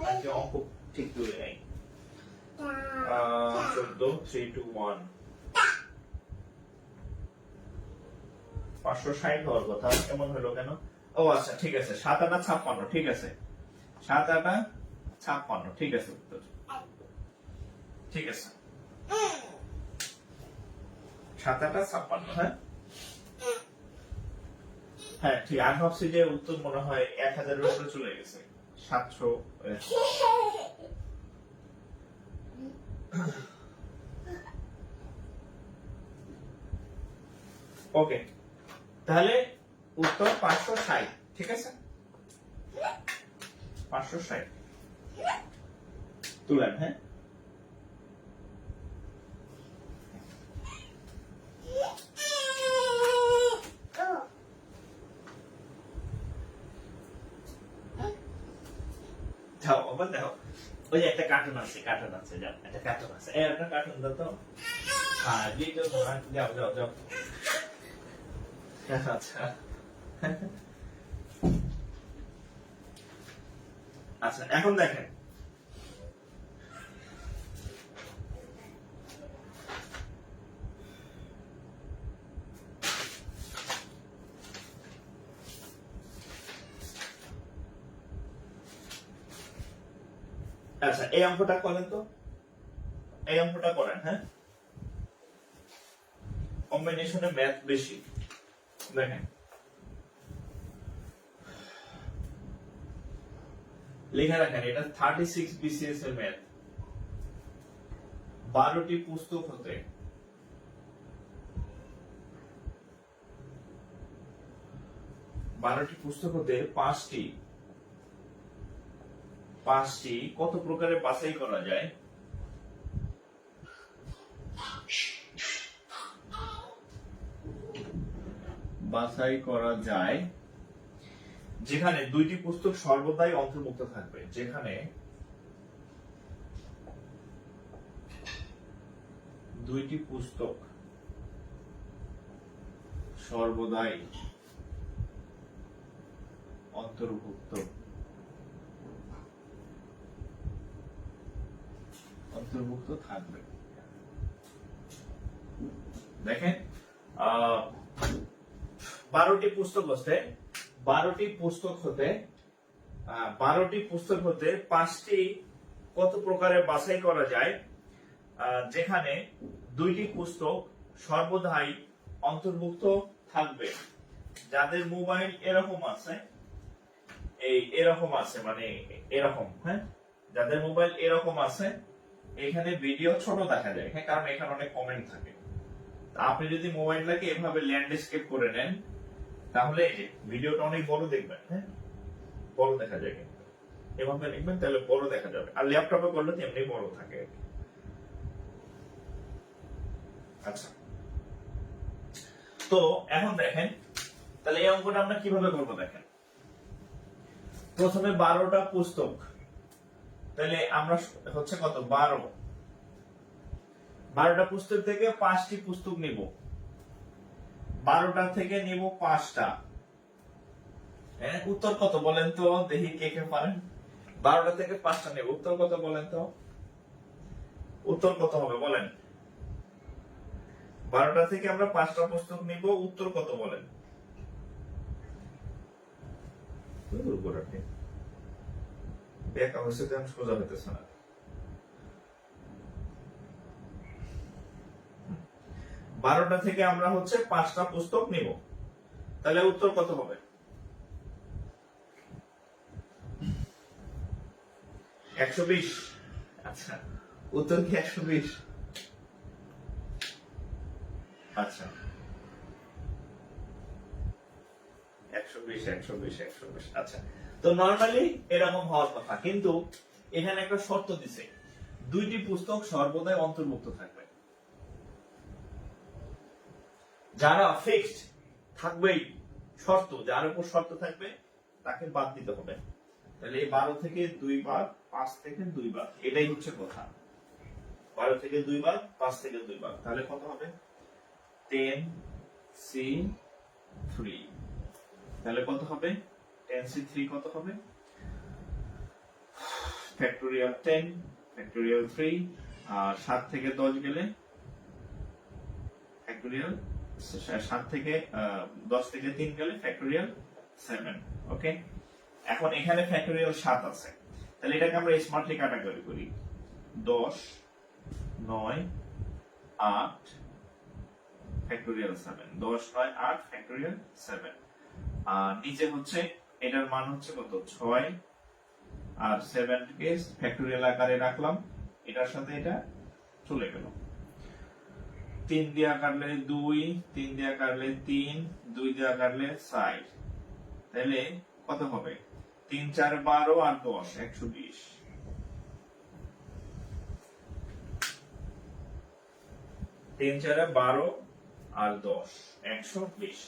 Speaker 1: আজকে অঙ্ক ঠিক করে নাই। 14 3 2 1 560 হওয়ার কথা, কেমন হলো কেন? ও আচ্ছা ঠিক আছে, 7 8 56। ঠিক আছে 7 8 56। ঠিক আছে উত্তর ঠিক আছে। 7 8 56। হ্যাঁ হ্যাঁ ঠিক। আমি ভাবছি যে উত্তর মনে হয় 1000 এর উপরে চলে গেছে। 700। ওকে তাহলে উত্তর 560। ঠিক আছে 560 তুলেন। হ্যাঁ যাও আবার দেখো, ওই যে একটা কার্টুন আছে যাও একটা কার্টুন আছে, একটা কার্টুন দাও তো। হ্যাঁ যাও যাও যাও। আচ্ছা আচ্ছা এখন দেখেন, আচ্ছা এই অঙ্কটা করেন তো, এই অঙ্কটা করেন। হ্যাঁ কম্বিনেশনে ম্যাথ বেশি। দেখেন লিখে রাখেন, এটা 36 BCS এর ম্যাথ। 12টি পুস্তক হতে 5টি কত প্রকারে বাছাই করা যায়? যেখানে 2টি পুস্তক সর্বদাই অন্তর্ভুক্ত থাকবে। যেখানে 2টি পুস্তক সর্বদাই অন্তর্ভুক্ত থাকবে। দেখেন 12টি পুস্তক হতে 12টি পুস্তক হতে 5টি কত প্রকারে বাছাই করা যায়, যেখানে 2টি পুস্তক সর্বদাই অন্তর্ভুক্ত থাকবে। যাদের মোবাইল এরকম আছে, এরকম আছে, মানে এরকম, হ্যাঁ, যাদের মোবাইল এরকম আছে, এখানে ভিডিও ছোট দেখা যায়, হ্যাঁ, কারণ এখানে অনেক কমেন্ট থাকে। আপনি যদি মোবাইলটাকে এভাবে ল্যান্ডস্কেপ করে নেন, তাহলে ভিডিওটা অনেক বড় দেখবেন, হ্যাঁ, বড় দেখা যায়। এভাবে দেখবেন তাহলে বড় দেখা যাবে, আর ল্যাপটপে করলে এমনি বড় থাকে। আচ্ছা, তো এখন দেখেন তাহলে এই অঙ্কটা আমরা কিভাবে করবো। দেখেন প্রথমে 12টা পুস্তক, তাহলে আমরা হচ্ছে কত 12টা পুস্তক থেকে 5টি পুস্তক নিব, 12টা থেকে নিব 5টা। হ্যাঁ, উত্তর কত বলেন তো, দেখি কে কে পারেন। 12টা থেকে 5টা নেব, উত্তর কত বলেন তো, উত্তর কত হবে বলেন। 12টা থেকে আমরা 5টা পুস্তক নিব, উত্তর কত বলেন। সোজা হইতেছে না। 12টা থেকে আমরা হচ্ছে 5টা পুস্তক নিব, তাহলে উত্তর কত হবে। 120। আচ্ছা, উত্তর কি 120? আচ্ছা, 120। আচ্ছা, তো নরমালি এরকম হওয়ার কথা, কিন্তু এখানে একটা শর্ত দিছে, 2টি পুস্তক সর্বদাই অন্তর্ভুক্ত থাকবে। যারা ফিক্সড থাকবেই, শর্ত, যার উপর শর্ত থাকবে তাকে বাদ দিতে হবে। তাহলে এই 12 থেকে 2 বার, 5 থেকে 2 বার, এটাই হচ্ছে কথা। 12 থেকে 2 বার, 5 থেকে 2 বার, তাহলে কত হবে 10C3। তাহলে কত হবে 10C3 কত হবে, ফ্যাক্টোরিয়াল 10 ফ্যাক্টোরিয়াল 3, আর 7 থেকে 10 গেলে ফ্যাক্টোরিয়াল 7 থেকে 10 থেকে 3 গেলে ফ্যাক্টোরিয়াল 7। ওকে, এখন এখানে ফ্যাক্টোরিয়াল 7 আছে, তাহলে এটাকে আমরা স্মার্টলি ক্যাটাগরি করি, 10 9 8 ফ্যাক্টোরিয়াল 7, 10 9 8 ফ্যাক্টোরিয়াল 7। আর নিচে হচ্ছে এটার মান হচ্ছে কত 6, আর 7 কে ফ্যাক্টোরিয়াল আকারে রাখলাম, এটার সাথে এটা চলে গেল। 3 দিয়ে কাটলে 2, 3 দিয়ে কাটলে 3, 2 দিয়ে কাটলে 4, তাহলে কত হবে 3 4 12 আর 10 120। 3 4 12 আর 10 120।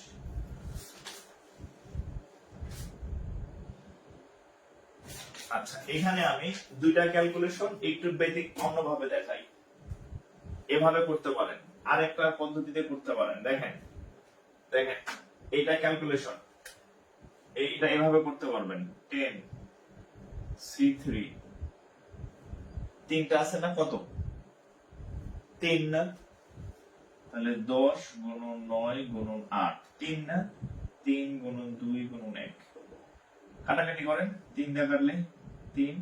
Speaker 1: আচ্ছা, এখানে আমি 2টা ক্যালকুলেশন একটু বেসিক অন্যভাবে দেখাই। এভাবে করতে পারেন, আরেকটা পদ্ধতিতে করতে পারেন। দেখেন দেখেন এইটা ক্যালকুলেশন, এইটা এভাবে করতে পারবেন। 10C3, 3টা আছে না, কত 3 না, তাহলে 10 গুণন 9 গুণন 8, 3 না, 3 গুণন 2 গুণন 1, কাটাকাটি করেন, 3 দিয়ে কাটলে 3,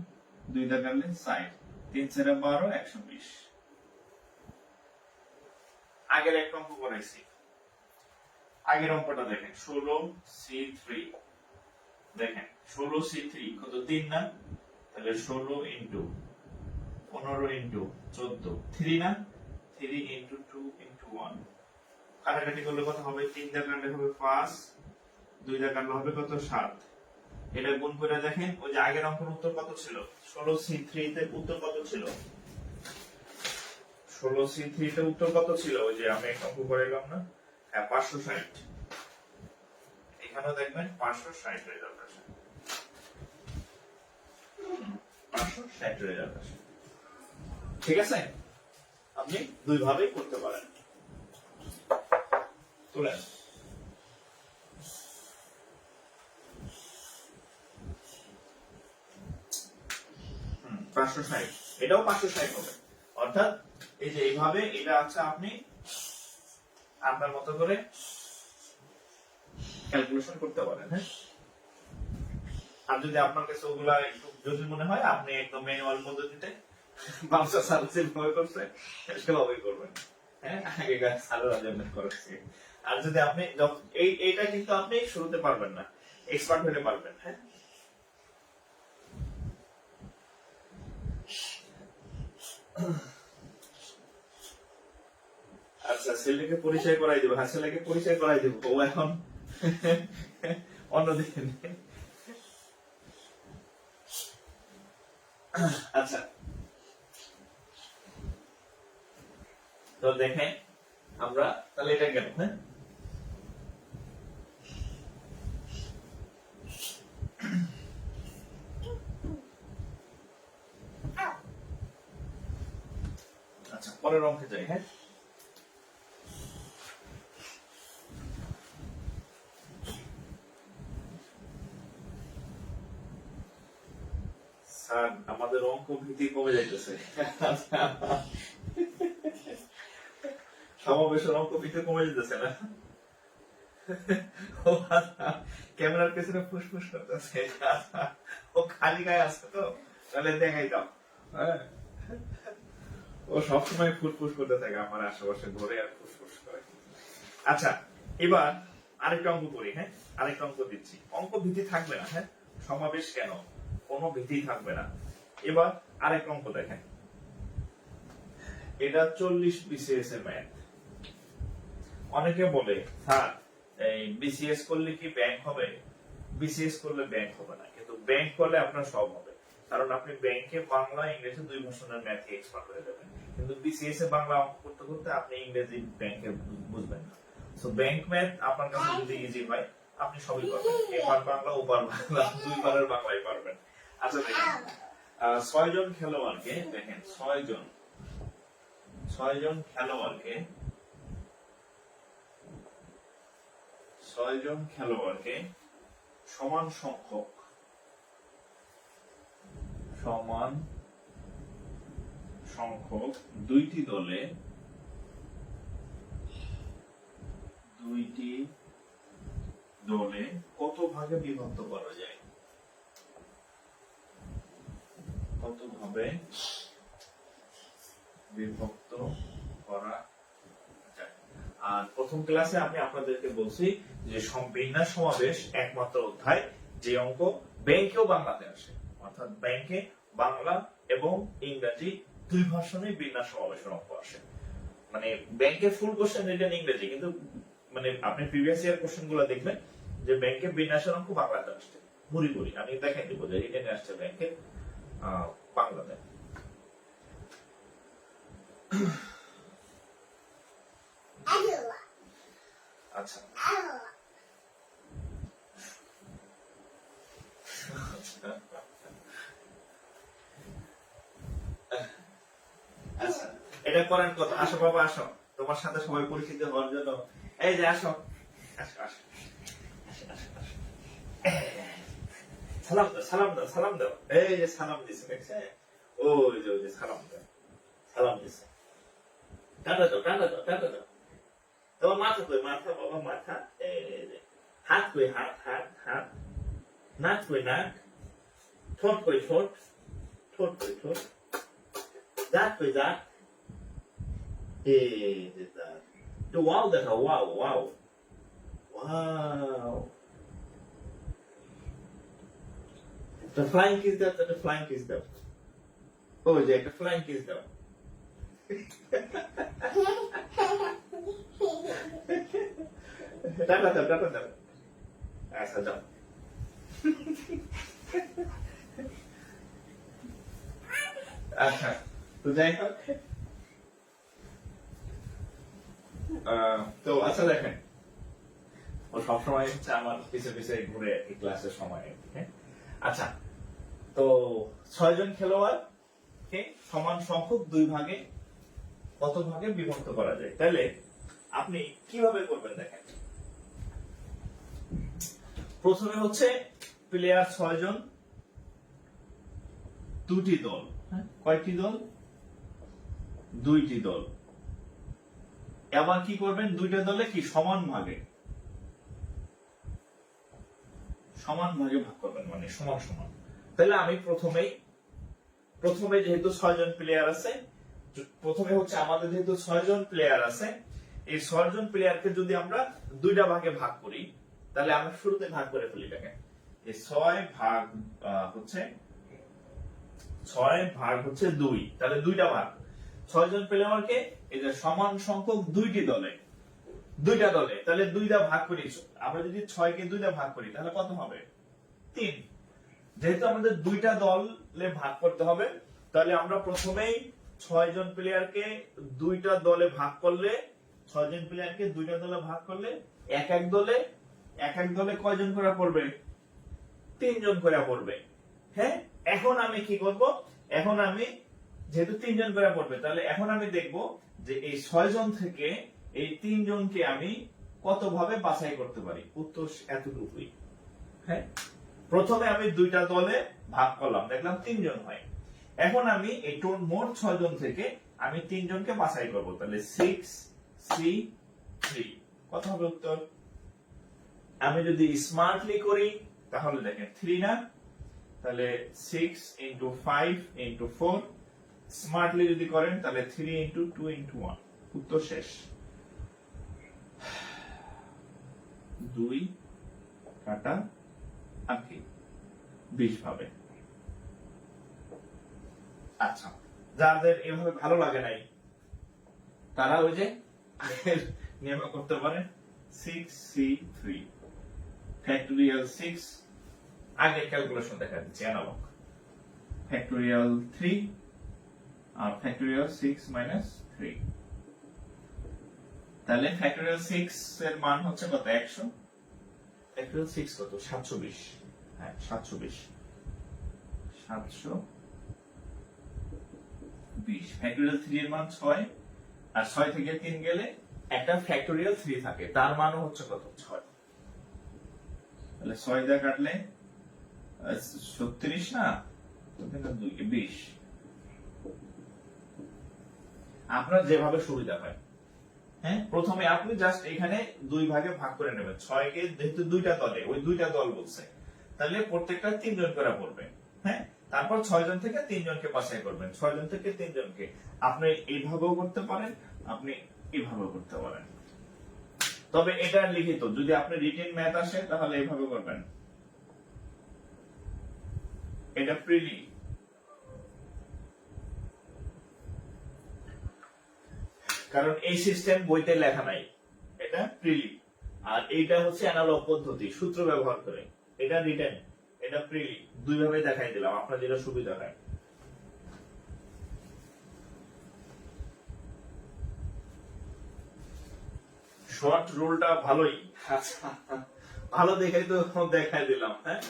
Speaker 1: 2 দিয়ে কাটলে 4, 3 4 12 120। আগের এক অঙ্ক করাইছি, আগের অঙ্কটা দেখেন 16C3, দেখেন 16C3 কত 3 না, তাহলে 16 ইন্টু 15 ইন্টু 14, 3 না, 3 ইন্টু 2 ইন্টু 1, কাটাকাটি করলে কত হবে, 3 দিয়ে কাটলে হবে 5, 2 দিয়ে কাটলে হবে কত 7। এটা গুণ করে দেখেন, ওই যে আগের অঙ্কের উত্তর কত ছিল, 16C3 তে উত্তর কত ছিল, 16C3 তে উত্তর কত ছিল, ওই যে আমি একটা অঙ্ক করাইলাম না, হ্যাঁ 560। এখানেও দেখবেন 560 হয়ে যাবে, 560 হয়ে যাবে। ঠিক আছে, আপনি দুই ভাবেই করতে পারেন। তুলেন, 560, এটাও 560 হবে। অর্থাৎ এই যে এইভাবে, এটা হচ্ছে আপনি আপনার মতো করে ক্যালকুলেশন করতে পারেন। হ্যাঁ, আর যদি আপনার কাছে ওগুলা একটু জটিল মনে হয়, আপনি একদম ম্যানুয়াল পদ্ধতিতে বাউন্সার সার্ভিস ভাবে করছে সেভাবেই করবেন। হ্যাঁ, আগেকার সারেরা যেমন করেছে। আর যদি আপনি এইটা কিন্তু আপনি শুরুতে পারবেন না, এক্সপার্ট হতে পারবেন। হ্যাঁ, আচ্ছা, ছেলেকে পরিচয় করাই দেবো। হ্যাঁ, ছেলেকে পরিচয় করাই দেবো। ও এখন অন্যদিকে। আচ্ছা, তো দেখেন আমরা তাহলে এটা গেল। হ্যাঁ, আচ্ছা, পরের অঙ্কে যাই। হ্যাঁ, স্যার আমাদের অঙ্ক ভীতি কমে যাইতেছে। সমাবেশের অঙ্ক ভীতি কমে যেতেছে না। ক্যামেরার পেছনে ফুসফুস করতেছে। ও খালি গায়ে আছে তো, তাহলে দেখাই দাও। হ্যাঁ, ও সবসময় ফুসফুস করতে থাকে আমার আশেপাশে ঘুরে আর ফুসফুস করে। আচ্ছা, এবার আরেকটা অঙ্ক করি। হ্যাঁ, আরেকটা অঙ্ক দিচ্ছি। অঙ্ক ভীতি থাকবে না। হ্যাঁ, সমাবেশ কেন, কোনো ভীতি থাকবে না। এবার আরেকটা অঙ্ক দেখেন। এটা 40 বিসিএস এর ম্যাথ। অনেকে বলে স্যার এই বিসিএস করলে কি ব্যাংক হবে? বিসিএস করলে ব্যাংক হবে না, কিন্তু ব্যাংক করলে আপনার সব হবে। কারণ আপনি ব্যাংকে বাংলা ইংরেজি দুই ভাষণের ম্যাথে এক্সপার্ট হয়ে যাবেন। কিন্তু বিসিএস এ বাংলা অঙ্ক করতে করতে আপনি ইংরেজি ব্যাংকে বুঝবেন না। সো ব্যাংক ম্যাথ আপনার কাছে যদি ইজি হয়, আপনি সবই পারবেন। এপার বাংলা ওপার বাংলা দুই পারের বাংলাই পারবেন। আচ্ছা দেখেন, 6 জন খেলোয়াড়কে দেখেন, 6 জন খেলোয়াড়কে 6 জন খেলোয়াড়কে সমান সংখ্যক দুইটি দলে কত ভাগে বিভক্ত করা যায়? কত ভাবে বিভক্ত করা যায়? আর প্রথম ক্লাসে আমি আপনাদেরকে বলছি যে বিন্যাস সমাবেশ একমাত্র অধ্যায় যে অঙ্ক ব্যাংকেও বাংলাতে আসে, অর্থাৎ ব্যাংকে বাংলা এবং ইংরেজি দুই ভাষণে বিন্যাস সমাবেশের অঙ্ক আসে। মানে ব্যাংকের ফুল কোশ্চেন রিটেন ইংরেজি, কিন্তু মানে আপনি প্রিভিয়াস ইয়ার কোশ্চেন গুলো দেখবেন যে ব্যাংকের বিন্যাসের অঙ্ক বাংলাতে আসছে মুড়ি মুড়ি। আমি দেখাই দিব যে রিটেনে আসছে ব্যাংকের বাংলাতে। আচ্ছা, আচ্ছা, এটা করেন কত? আসো বাবা, আসো, তোমার সাথে সবাই পরিচিত হওয়ার জন্য। এই যে আসো, আসো, আসো, সালাম দাও, সালাম দাও, সালাম দাও। এই যে সালাম দিছে, দেখছে? ওই যে সালাম দাও, সালাম দিছে। টাটা দাও, টাটা দাও, টাটা দাও। তোমার মাথা কই? মাথা বাবা, মাথা। এই যে হাত কই? হাত, হাত, হাত। নাক কই? নাক। ঠোঁট কই? ঠোঁট। ঠোঁট কই? ঠোঁট। দাঁত কই? দাঁত। এই যে দাঁত। তো ওয়াও দেখাও, ওয়াও, ওয়াও, ওয়াও। একটা ফ্লাইং কিস দাও, একটা ফ্লাইং কিস দাও। ওই যে একটা ফ্লাইং কিস দাও। টাটা দাও, টাটা দাও। আচ্ছা, দাও। আচ্ছা, তো যাই হোক, তো আচ্ছা দেখেন, ও সবসময় হচ্ছে আমার পিছে পিছে ঘুরে এই ক্লাসের সময়। হ্যাঁ, আচ্ছা, তো 6 জন খেলোয়াড়কে সমান সংখ্যক দুই ভাগে কত ভাগে বিভক্ত করা যায়? তাহলে আপনি কিভাবে করবেন দেখেন। প্রথমে হচ্ছে প্লেয়ার 6 জন, দুটি দল। কয়টি দল? দুইটি দল। আবার কি করবেন, দুইটা দলে কি সমান ভাগে ভাগ করবেন, মানে সমান সমান। তাহলে আমি প্রথমে যেহেতু 6 জন প্লেয়ার আছে, প্রথমে হচ্ছে আমাদের যেহেতু 6 জন প্লেয়ার আছে, এই 6 জন প্লেয়ারকে যদি আমরা দুইটা ভাগে ভাগ করি, তাহলে আমরা শুরুতে ভাগ করে ফেলি। দেখেন এই 6 ভাগ হচ্ছে 2, তাহলে দুইটা ভাগ। 6 জন প্লেয়ারকে এই যে সমান সংখ্যক দুইটা দলে, তাহলে দুইটা ভাগ করি। আমরা যদি 6 কে দুইটা ভাগ করি তাহলে কত হবে? 3। যেহেতু আমাদের দুইটা দলে ভাগ করতে হবে, তাহলে আমরা প্রথমেই 6 জন প্লেয়ারকে দুইটা দলে ভাগ করলে, 6 জন প্লেয়ারকে দুইটা দলে ভাগ করলে এক এক দলে কয়জন করে পড়বে? 3 জন করে পড়বে। হ্যাঁ, এখন আমি কি করব? এখন আমি যেহেতু 3 জন করে পড়বে, তাহলে এখন আমি দেখব যে এই 6 জন থেকে এই 3 জনকে আমি কত ভাবে বাছাই করতে পারি। উত্তর এতটুকুই। হ্যাঁ, প্রথমে আমি দুইটা দলে ভাগ করলাম, দেখলাম 3 জন হয়। এখন আমি এই মোট 6 জন থেকে আমি 3 জনকে বাছাই করব, তাহলে 6 3 কত হবে উত্তর? আমি যদি স্মার্টলি করি তাহলে দেখেন 3 না, তাহলে 6 into 5 into 4। স্মার্টলি যদি করেন তাহলে 3 into 2 into 1। উত্তর শেষ। 2 কাটা আঁকি 20 ভাবে। আচ্ছা, যাদের এভাবে ভালো লাগে নাই তারা ওই যে আগের নিয়মে করতে পারেন। 6c3 ফ্যাক্টোরিয়াল 6, আগের ক্যালকুলেশন দেখা দিচ্ছি analogue. Factorial 3 r factorial 6 minus 3। তাহলে ফ্যাক্টোরিয়াল 6 এর মান হচ্ছে কত? 100। ফ্যাক্টোরিয়াল 6 কত? 720। হ্যাঁ, 720। ফ্যাক্টোরিয়াল 3 এর মান 6, আর 6 থেকে 3 গেলে একটা ফ্যাক্টোরিয়াল 3 থাকে, তার মানও হচ্ছে কত? 6। তাহলে 6 দিয়ে কাটলে 36 না, 2 কে 20। আপনার যেভাবে সুবিধা হয়। হ্যাঁ, প্রথমে আপনি জাস্ট এখানে 2 ভাগে ভাগ করে নেবেন। 6 কে যেহেতু দুইটা দলে, ওই দুইটা দল বলছে, তাহলে প্রত্যেকটা 3 জন করে পড়বে। হ্যাঁ, তারপর 6 জন থেকে 3 জনকে বাছাই করবেন। 6 জন থেকে 3 জনকে আপনি এইভাবেও করতে পারেন, আপনি এইভাবেও করতে পারেন। তবে এটা লিখিত, যদি আপনি রিটেন ম্যাথ আসে তাহলে এইভাবে করবেন। এটা প্রিলি। কারণ এই সিস্টেম বইতে লেখা নাই, এটা প্রিলি। আর এইটা হচ্ছে অ্যানালগ পদ্ধতি, সূত্র ব্যবহার করে। এটা রিটেন, এটা প্রিলি, দুই ভাবে দেখাই দিলাম, আপনার যেটা সুবিধা হয়। শর্ট রুলটা ভালোই। আচ্ছা, ভালো দেখাই তো দেখাই দিলাম। হ্যাঁ,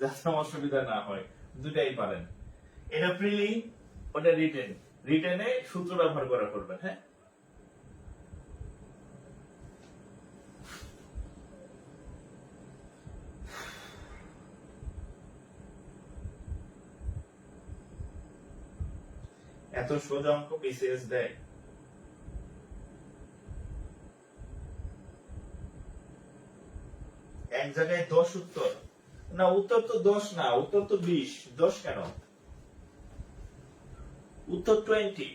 Speaker 1: যাতে আমার সুবিধা না হয়, দুটাই পারেন। এটা প্রিলি, ওটা রিটেন। রিটেনে সূত্র ব্যবহার করা করবেন। হ্যাঁ, এত সোজা অঙ্ক বিসিএস দেয়? এক জায়গায় 10 উত্তর না, উত্তর তো 10 না, উত্তর তো 20। 10 কেন? উত্তর 20।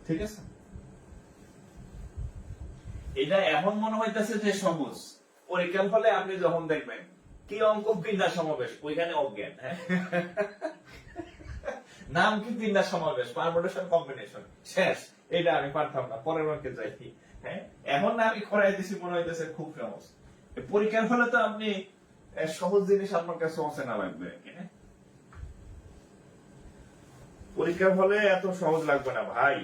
Speaker 1: ঠিক আছে, এটা এমন মনে হইতেছে যে সহজ, পরীক্ষার ফলে আপনি যখন দেখবেন কি অঙ্ক বিন্যাস সমাবেশ, ওইখানে অজ্ঞান। হ্যাঁ, নাম কি বিন্যাস সমাবেশ, পারমুটেশন কম্বিনেশন, শেষ। এটা আমি পারতাম না, পরের অঙ্কে যাই। হ্যাঁ, এখন না আমি করাই দিছি, মনে হইতেছে খুব সহজ। পরীক্ষার ফলে তো আপনি সহজ জিনিস আপনার কাছে অচেনা লাগবে। হ্যাঁ, পরীক্ষার ফলে এত সহজ লাগবে না ভাই।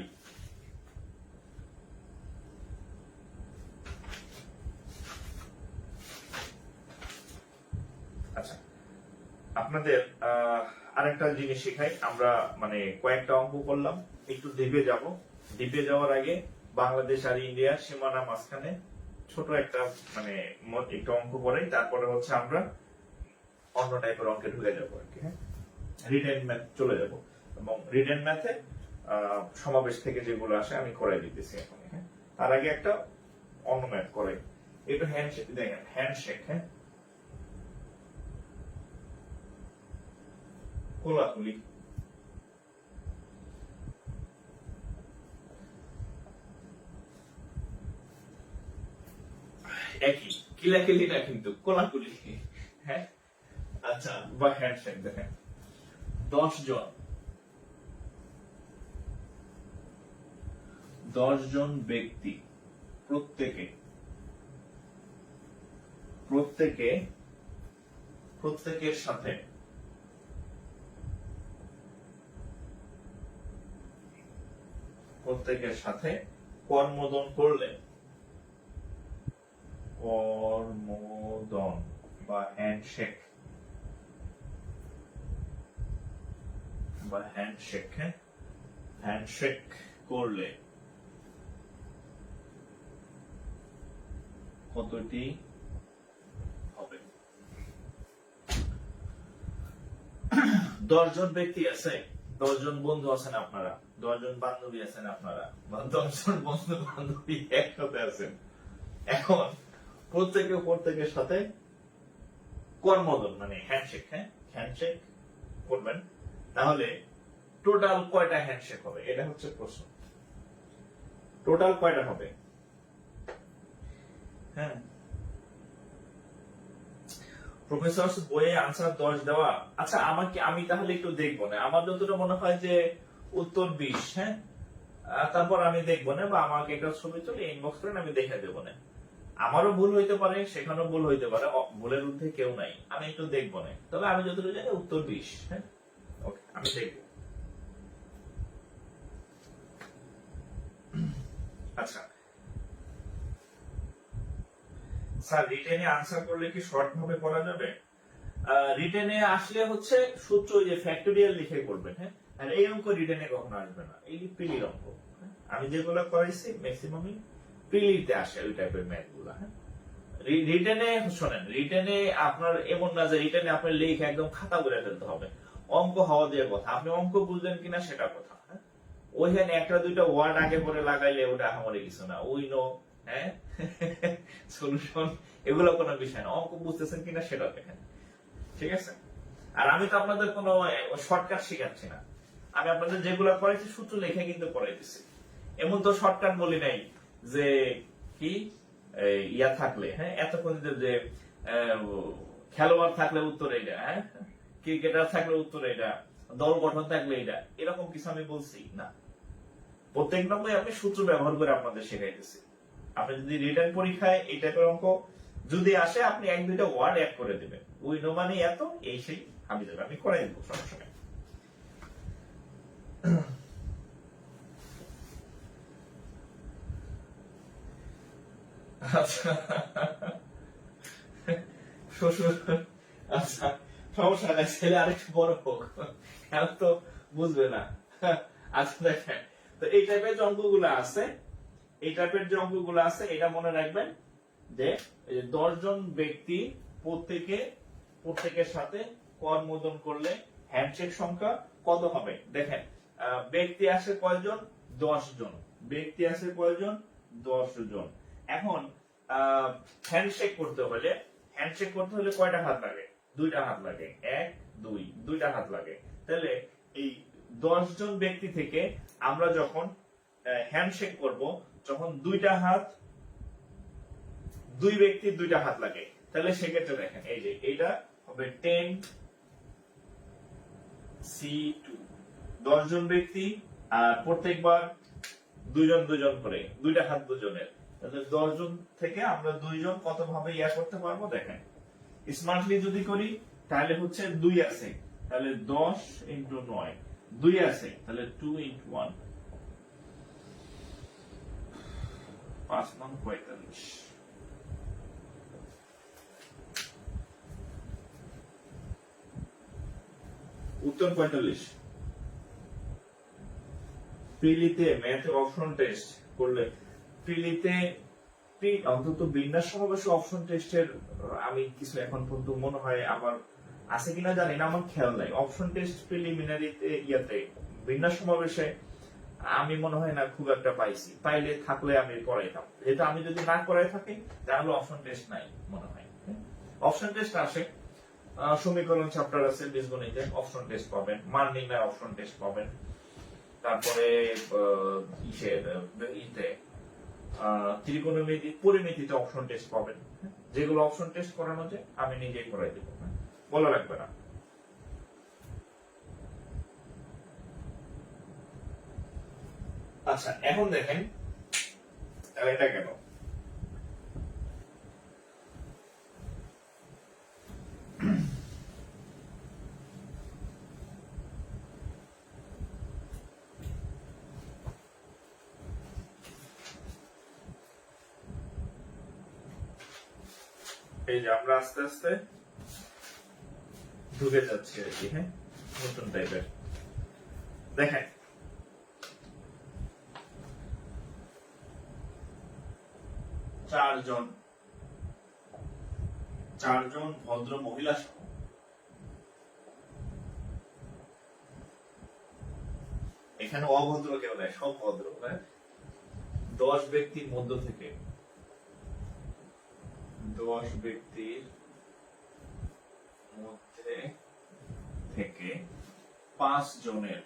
Speaker 1: আচ্ছা, আপনাদের আরেকটা জিনিস শেখাই। আমরা মানে কয়েকটা অঙ্ক করলাম, একটু দ্বীপে যাব। দ্বীপে যাওয়ার আগে বাংলাদেশ আর ইন্ডিয়ার সীমানা মাঝখানে ছোট একটা মানে একটা অঙ্ক করাই, তারপরে হচ্ছে আমরা অন্য টাইপের অঙ্কে ঢুকে যাবো আর কি। হ্যাঁ, রিটেন ম্যাথ চলে যাব। এবং রিটেন ম্যাথে সমাবেশ থেকে যেগুলো আসে আমি করাই দিতেছি এখন। হ্যাঁ, তার আগে একটা অন্য ম্যাথ করে একটু হ্যান্ডশেক দেখেন, হ্যান্ডশেক। হ্যাঁ, কোলাকুলি, একই, কিলাকিলি না কিন্তু কোলাকুলি। হ্যাঁ, আচ্ছা, বা হ্যান্ডশেক দেখেন 10 জন, 10 জন ব্যক্তি প্রত্যেকে প্রত্যেকে প্রত্যেকের সাথে কর্মোদন করলে, কর্মোদন বা হ্যান্ডশেক হ্যাঁ, হ্যান্ডশেক করলে কতটি হবে? 10 জন ব্যক্তি আছে, 10 জন বন্ধু আছেন আপনারা, 10 জন বান্ধবী আছেন আপনারা, বা 10 জন বন্ধু বান্ধবী একসাথে আছেন। এখন প্রত্যেকের সাথে কর্মোদন মানে হ্যান্ডশেক, হ্যাঁ, হ্যান্ডশেক করবেন, তাহলে টোটাল কয়টা হ্যান্ডশেক হবে? এটা হচ্ছে প্রশ্ন। টোটাল কয়টা হবে? হ্যাঁ, প্রফেসর বইয়ে আনসার 10 দেওয়া। আচ্ছা, আমি তাহলে একটু দেখবো না, আমার যতটা মনে হয় যে উত্তর 20। হ্যাঁ, তারপর আমি দেখবো না, বা আমাকে একটা ছবি তুলে ইনবক্স করেন, আমি দেখে দেবো না। আমারও ভুল হইতে পারে, সেখানেও ভুল হইতে পারে, ভুলের ঊর্ধ্বে কেউ নাই, আমি একটু দেখবো না। তবে আমি যতটুকু জানি উত্তর 20। হ্যাঁ, ওকে, আমি দেখবো। আচ্ছা স্যার, রিটেনে আনসার করলে কি শর্ট ভাবে করা যাবে? রিটেনে আসলে হচ্ছে সূত্র, যে ফ্যাক্টোরিয়াল লিখে করবেন। হ্যাঁ, আর এই অঙ্ক রিটেনে কখনো আসবে না, এই প্রিলির অঙ্ক। আমি যেগুলো করাইছি ম্যাক্সিমামই প্রিলিতে আসে ওই টাইপের ম্যাথ গুলা। হ্যাঁ, রিটেনে শোনেন, রিটেনে আপনার এমন না যে রিটেনে আপনার লিখে একদম খাতা করে ফেলতে হবে। অঙ্ক হওয়া দিয়ে কথা, আপনি অঙ্ক বুঝলেন কিনা সেটা কথা। হ্যাঁ, ওইখানে একটা দুইটা ওয়ার্ড আগে পরে লাগাইলে ওটা আমারই কিছু না, উই নো, হ্যাঁ, সলিউশন, এগুলো কোনো বিষয় না। অঙ্ক বুঝতেছেন কিনা সেটা দেখেন, ঠিক আছে? আর আমি তো আপনাদের কোনো শর্টকাট শেখাচ্ছি না, আমি আপনাদের যেগুলো করাইছি সূত্র লেখে কিন্তু করাইতেছি। এমন তো শর্টকাট বলি নাই যে কি ইয়া থাকলে, হ্যাঁ, এতক্ষণ যে খেলোয়াড় থাকলে উত্তর এইটা, হ্যাঁ, ক্রিকেটার থাকলে উত্তর এইটা, দল গঠন থাকলে এইটা, এরকম কিছু আমি বলছি না। প্রত্যেক নম্বরে আপনি সূত্র ব্যবহার করে আপনাদের শেখাইতেছি। আপনি যদি রিটার্ন পরীক্ষায় এই টাইপের অঙ্ক যদি আসে, আপনি 1-2টা ওয়ার্ড অ্যাড করে দেবেন, উই নো মানে এত, এই সেই আমি দেবেন, আমি করাই দেবো, সমস্যা নেই। আচ্ছা, শ্বশুর, আচ্ছা, সমস্যা নাই, ছেলে আরেকটু বড় হোক, এখন তো বুঝবে না। আচ্ছা দেখেন, তো এই টাইপের যে অঙ্কগুলো আছে, এটা মনে রাখবেন যে 10 জন ব্যক্তি প্রত্যেকের সাথে কর্মোদন করলে হ্যান্ডশেক সংখ্যা কত হবে? দেখেন, ব্যক্তি আছে কয়জন? 10 জন। ব্যক্তি আছে কয়জন? 10 জন। এখন হ্যান্ডশেক করতে হলে কয়টা হাত লাগে? 2টা হাত লাগে, 1 2, 2টা হাত লাগে। তাহলে এই 10 জন ব্যক্তি থেকে আমরা যখন হ্যান্ডশেক করব, যখন 2টা হাত, 2 ব্যক্তির 2টা হাত লাগে, তাহলে সেক্ষেত্রে দেখেন, এই যে এটা হবে 10C2, 10 জন ব্যক্তি, আর প্রত্যেকবার 2 জন করে, 2টা হাত 2জনের। তাহলে 10 জন থেকে আমরা 2 জন কত ভাবে ইয়া করতে পারবো? দেখেন, স্মার্টলি যদি করি তাহলে হচ্ছে 2 আছে, তাহলে 10 × 9, 2 আছে, তাহলে 2 × 1, 5 × 45। উত্তর 45। প্রিলিতে ম্যাথ অপশন টেস্ট করলে, প্রিলিতে অন্তত বিন্যাস সমাবেশ অপশন টেস্টের আমি কিছু এখন পর্যন্ত মনে হয় আমার আছে কিনা জানি না, আমার খেয়াল নাই। অপশন টেস্ট প্রিলিমিনারিতে ইয়াতে বিন্যাস সমাবেশে আমি মনে হয় না খুব একটা পাইছি, পাইলে থাকলে আমি করাইতাম। যেহেতু আমি যদি না করাই থাকি তাহলে অপশন টেস্ট নাই মনে হয়। অপশন টেস্ট আসে, সমীকরণ চ্যাপ্টার আছে বীজগণিতে, অপশন টেস্ট পাবেন, মান নির্ণয় অপশন টেস্ট পাবেন, তারপরে ত্রিকোণমিতি পরিমিতিতে অপশন টেস্ট পাবেন। যেগুলো অপশন টেস্ট করানো যায় আমি নিজেই করাই দেবো, বলা লাগবে না। আচ্ছা এখন দেখেন এটা কেন, এই যে আমরা আস্তে আস্তে ঢুকে যাচ্ছি আর কি, হ্যাঁ, নতুন টাইপের। দেখেন চারজন ভদ্র মহিলা সহ এখানে অভদ্র কেউ নাই, সব ভদ্র, 10 ব্যক্তির মধ্য থেকে 10 ব্যক্তির মধ্যে থেকে 5 জনের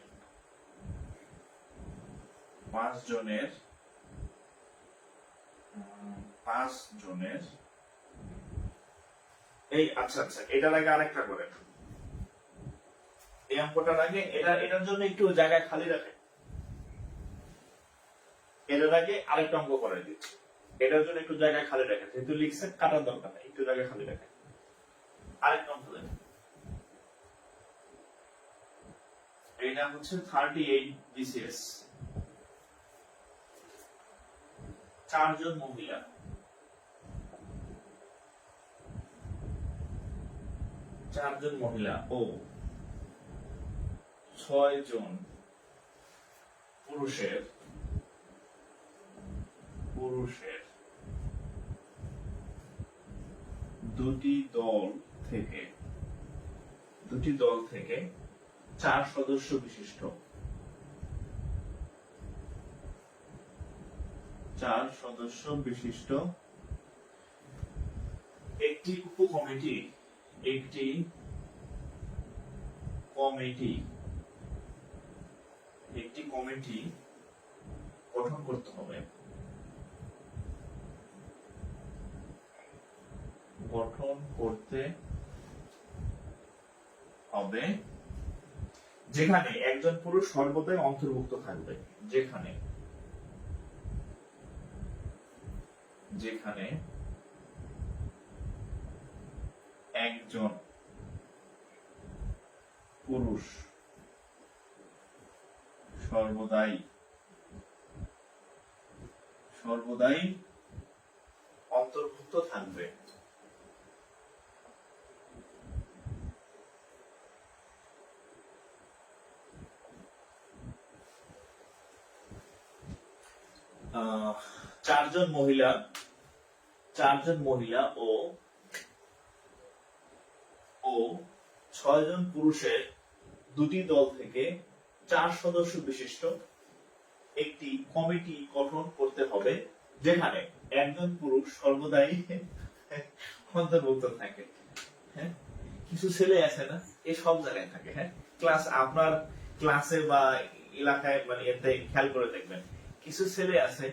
Speaker 1: এই আচ্ছা আচ্ছা এটার আগে আরেকটা করেন, এই অঙ্কটার আগে এটার জন্য একটু জায়গা খালি রাখেন। এটার আগে আরেকটা অঙ্ক করে দিচ্ছি, এটার জন্য একটু জায়গা খালি রাখেন, যেহেতু লিখছেন কাটার দরকার নেই, একটু জায়গা খালি রাখেন। আরেকটা অঙ্ক দেন, এটা হচ্ছে 38 BCS, 4 জন মহিলা, 4 জন মহিলা ও 6 জন পুরুষের দুটি দল থেকে 4 সদস্য বিশিষ্ট একটি উপকমিটি গঠন করতে হবে, যেখানে একজন পুরুষ সর্বদাই অন্তর্ভুক্ত থাকবে, যেখানে একজন পুরুষ সর্বদাই অন্তর্ভুক্ত থাকবে। চারজন মহিলা ও 6 জন পুরুষের দুটি দল থেকে 4 সদস্য বিশিষ্ট একটি কমিটি গঠন করতে হবে, যেখানে একজন পুরুষ সর্বদাই অন্তর্ভুক্ত থাকে। হ্যাঁ, কিছু ছেলে আছে না, এই সব জায়গায় থাকে। হ্যাঁ, আপনার ক্লাসে বা এলাকায় মানে এতে খেয়াল করে দেখবেন, কিছু ছেলে আছে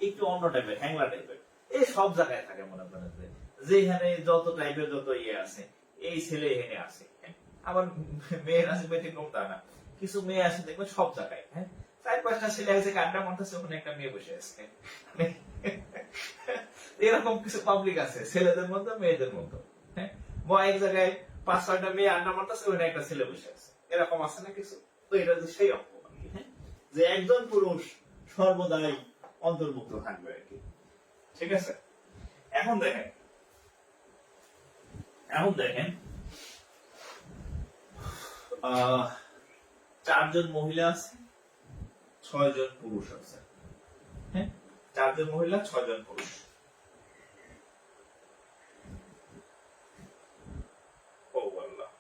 Speaker 1: একটু অন্য টাইপের, হ্যাংলা টাইপের, এই সব জায়গায় থাকে। মনে করেন যেখানে যত টাইপের যত আছে, এই ছেলে এখানে আছে। আবার মেয়ের আছে ব্যতিক্রম তা না, কিছু মেয়ে আছে দেখবেন সব জায়গায়। হ্যাঁ, 4-5টা ছেলে আছে, আড্ডা মারতেছে, ওখানে একটা মেয়ে বসে আছে। এরকম কিছু পাবলিক আছে, ছেলেদের মধ্যে মেয়েদের মধ্যে। হ্যাঁ, বা এক জায়গায় 5-6টা মেয়ে আড্ডা মারতেছে, ওখানে একটা ছেলে বসে আছে, এরকম আছে না কিছু। তো এটা যে সেই অঙ্ক, যে একজন পুরুষ সর্বদাই অন্তর্ভুক্ত থাকবে আর কি। ঠিক আছে, এখন দেখেন 4 জন মহিলা আছে, 6 জন পুরুষ আছে। হ্যাঁ, 4 জন মহিলা, 6 জন পুরুষ। ও আল্লাহ,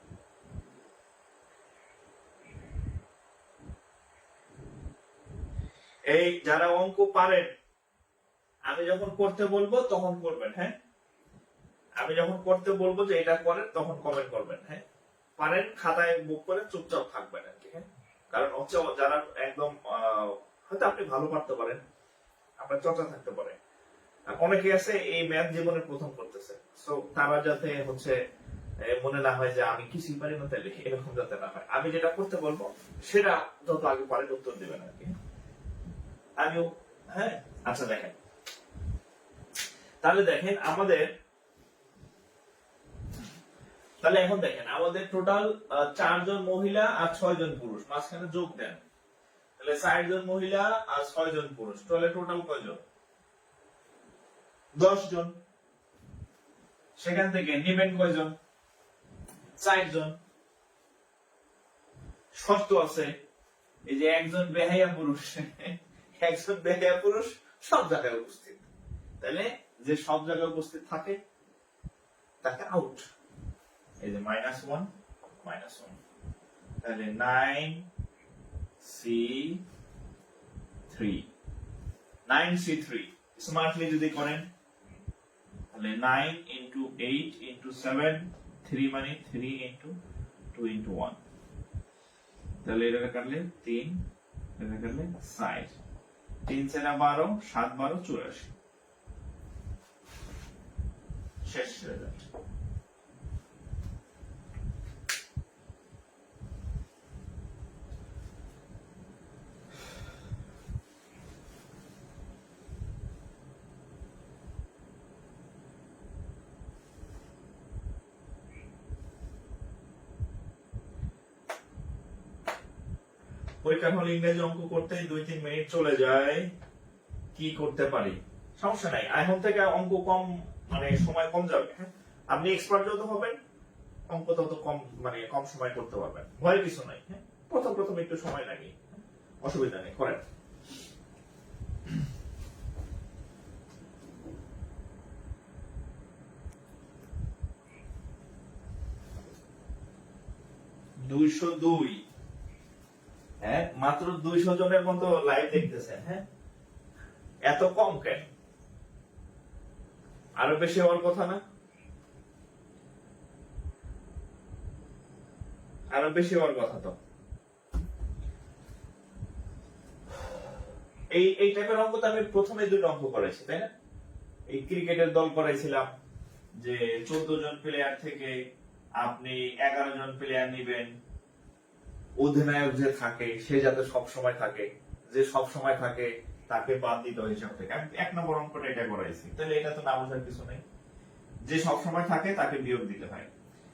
Speaker 1: এই যারা অঙ্ক পারেন, আমি যখন করতে বলবো তখন করবেন, হ্যাঁ? আমি যখন করতে বলবো যে এটা করেন তখন কমেন্ট করবেন, হ্যাঁ? পারেন খাতায় বুক করে চুপচাপ থাকবেন আর কি, হ্যাঁ? কারণ হচ্ছে যারা একদম হয়তো আপনি ভালো পারতে পারেন, আপনার চর্চা থাকতে পারে, অনেকে আছে এই ম্যাথ জীবনে প্রথম করতেছে, তো তারা যাতে হচ্ছে মনে না হয় যে আমি কিছুই পারি না, তাহলে এরকম যাতে না হয়। আমি যেটা করতে বলবো সেটা যত আগে পারেন উত্তর দেবেন আর কি। আমিও, হ্যাঁ। আচ্ছা দেখেন, তাহলে দেখেন তাহলে এখন দেখেন আমাদের টোটাল 4 জন মহিলা আর 6 জন পুরুষ, মাঝখানে যোগ দেন, তাহলে 4 জন মহিলা আর 6 জন পুরুষ, তাহলে টোটাল কয়জন? 10 জন। সেখান থেকে নেবেন কয়জন? 4 জন। শর্ত আছে, এই যে একজন বেহাইয়া পুরুষ একজন বেহাইয়া পুরুষ সব জায়গায় উপস্থিত, তাহলে যে সব জায়গায় উপস্থিত থাকে তাকে আউট। এই যে -1 -1, তাহলে 9C3 স্মার্টলি যদি করেন তাহলে 9 into 8 into 7, 3 মানে 3 into 2 into 1, তাহলে এটা কাটলে 3, এটা কাটলে 4, 3 4 12, 7 12 84, শেষ রেজাল্ট। পরীক্ষার হলে ইংরেজি অঙ্ক করতে 2-3 মিনিট চলে যায়, কি করতে পারি? সমস্যা নাই, এখন থেকে অঙ্ক কম, মানে সময় কম যাবে, হ্যাঁ? আপনি এক্সপার্ট যত হবেন অঙ্ক তত কম, মানে কম সময় করতে পারবেন, ভয়ের কিছু নাই, হ্যাঁ? প্রথম একটু সময় লাগে, অসুবিধা নেই, করেন। $202, হ্যাঁ, মাত্র 200 জনের মতো লাইভ দেখতেছেন, হ্যাঁ? এত কম কেন? আরো বেশি হওয়ার কথা না? আরো বেশি হওয়ার কথা তো। এই টাইপের অঙ্ক তো আমি প্রথমে 2টা অঙ্ক করেছি, তাই না? এই ক্রিকেটের দল করাইছিলাম যে 14 জন প্লেয়ার থেকে আপনি 11 জন প্লেয়ার নিবেন, অধিনায়ক যে থাকে সে যাতে সব সময় থাকে, যে সব সময় থাকে তাকে বাদ দিতে হয় হিসাব থেকে। আমি 1 নম্বর অঙ্কটা এটা করাইছি, তাহলে এটা তো না বোঝার কিছু নেই, যে সব সময় থাকে তাকে বিয়োগ দিতে হয়।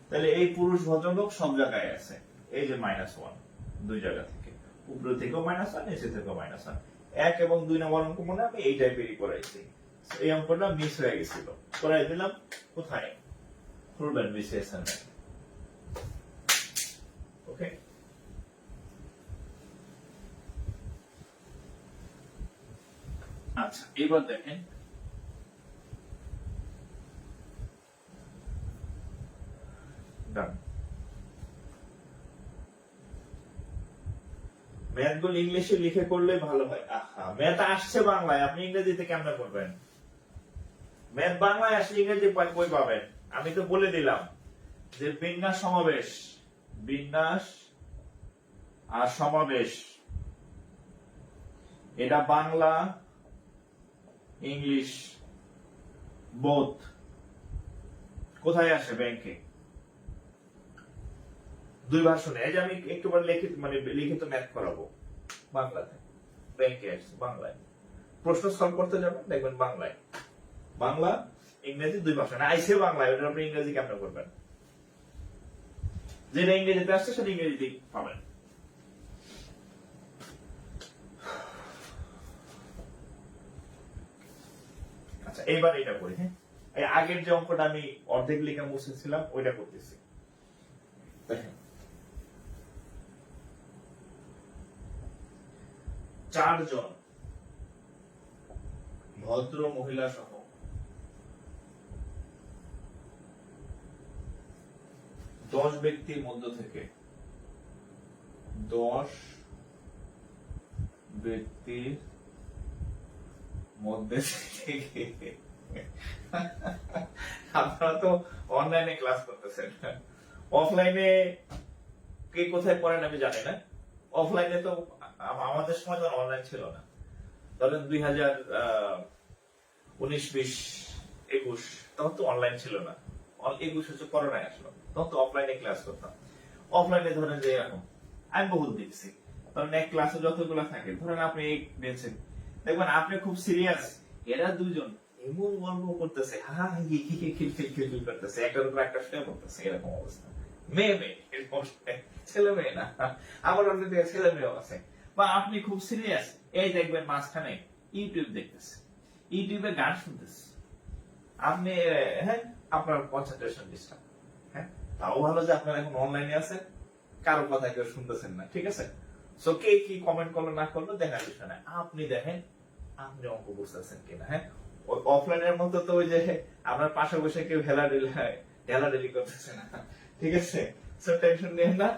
Speaker 1: তাহলে এই পুরুষ ভদ্রলোক সব জায়গায় আছে, এই যে -1 দুই জায়গা থেকে, উপর থেকেও -1, নিচে থেকেও -1। 1 এবং 2 নম্বর অঙ্ক মনে আমি এই টাইপেরই করাইছি, এই অঙ্কটা মিস হয়ে গেছিল, করাই দিলাম। কোথায় খুলবেন? বিসিএসএন। ওকে, আচ্ছা এবার দেখেন ম্যাথ গুলো ইংলিশে লিখে করলে ভালো হয়। আহা, ম্যাথ আসছে বাংলায়, আপনি ইংরেজিতে কেমনে করবেন? ম্যাথ বাংলায় আসলে ইংরেজি বই পাবেন। আমি তো বলে দিলাম যে বিন্যাস আর সমাবেশ, এটা বাংলা ইংলিশ বোথ। কোথায় আসে? ব্যাংকে। 2 ভার্সনে। এই যে আমি একটুবার লিখিত ম্যাথ করাবো বাংলাতে, ব্যাংকে আসছে বাংলায়। প্রশ্ন সলভ করতে যাবেন, দেখবেন বাংলায়, বাংলা ইংরেজি 2 ভার্সনে আইসে বাংলায়, ওটা আপনি ইংরেজি কেমনে করবেন? যেটা ইংরেজিতে আসছে সেটা ইংরেজিতে পাবেন। আচ্ছা এবার এটা করি, হ্যাঁ? এই আগের যে অঙ্কটা আমি অর্ধেক লেখা মুছেছিলাম ওইটা করতেছি। দেখেন 4 জন ভদ্র মহিলা সহ 10 ব্যক্তির মধ্য থেকে 10 ব্যক্তির মধ্যে থেকে আপনারা তো অনলাইনে ক্লাস করতেছেন, অফলাইনে কে কোথায় পড়েন আমি জানি না। অফলাইনে তো আমাদের সময় তো অনলাইন ছিল না। ধরেন 2019-20 21 তখন তো অনলাইন ছিল না। 21 হচ্ছে করোনায় আসলো, তখন তো অফলাইনে ক্লাস করতাম। অফলাইনে ধরেন যে এরকম আমি বহুত দেখছি, ধরেন এক ক্লাসে যতগুলো থাকে, ধরেন আপনি এই বেঞ্চে দেখবেন আপনি খুব সিরিয়াস, এরা দুজন এমন গল্প করতেছে, হা হি হি হি খিলখিল করতেছে, একটার উপর একটা শুয়ে পড়তেছে, এরকম অবস্থা। মেয়ে মেয়ে এরকম, ছেলে মেয়ে না, আবার অন্য দিকে ছেলে মেয়েও আছে। বা আপনি খুব সিরিয়াস, এই দেখবেন মাঝখানে ইউটিউব দেখতেছে, ইউটিউবে গান শুনতেছে, আপনি হ্যাঁ আপনার কনসেন্ট্রেশন ডিস্টার্ব। হ্যাঁ, তাও ভালো যে আপনারা এখন অনলাইনে আছেন, কারো কথা কেউ শুনতেছেন না, ঠিক আছে। সো কে কি কমেন্ট করলো না করলো দেখার বিষয় না, আপনি দেখেন আপনি অঙ্ক বুঝতেছেন কিনা। হ্যাঁ, অফলাইনের মতো তো ওই যে আপনার পাশে বসে কেউ ঢেলাঢেলি করতেছে না, ঠিক আছে। সো টেনশন নেন না,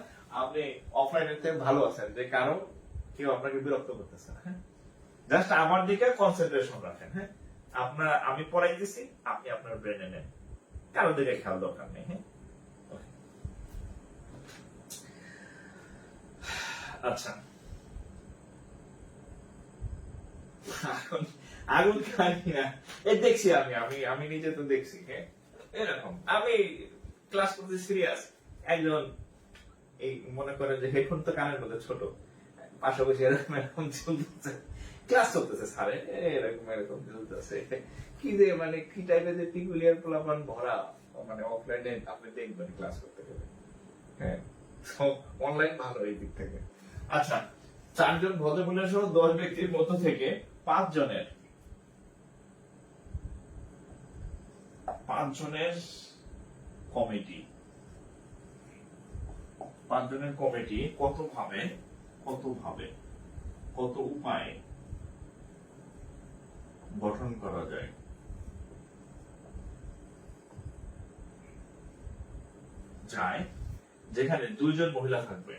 Speaker 1: আপনি অফলাইনের থেকে ভালো আছেন, যে কারো কেউ আপনাকে বিরক্ত করতেছে না। হ্যাঁ, জাস্ট আমার দিকে কনসেন্ট্রেশন রাখেন। হ্যাঁ, আমি পড়াই দিছি, আপনি আপনার ব্রেনে নেন, কারো দিকে খেয়াল দরকার নেই। হ্যাঁ, আচ্ছা, আগুন খাই না, এই দেখছি আমি আমি আমি নিজে তো দেখছি। হ্যাঁ, এরকম আমি ক্লাস করতে সিরিয়াস, একজন এই মনে করেন যে হেডফোন তো কানের মধ্যে ছোট, পাশাপাশি এরকম এরকম চলতেছে, ক্লাস চলতেছে স্যারে, এরকম এরকম চলতেছে, কি যে মানে কি টাইপের যে পিকুলিয়ার পোলাপান ভরা, মানে অফলাইনে আপনি দেখবেন ক্লাস করতে গেলে। হ্যাঁ, অনলাইন ভালো এই দিক থেকে। আচ্ছা, 4 জন ভদ্রমহিলা সহ 10 ব্যক্তির মধ্য থেকে 5 জনের কমিটি, 5 জনের কমিটি কত উপায়ে গঠন করা যায়? যেখানে 2 জন মহিলা থাকবে।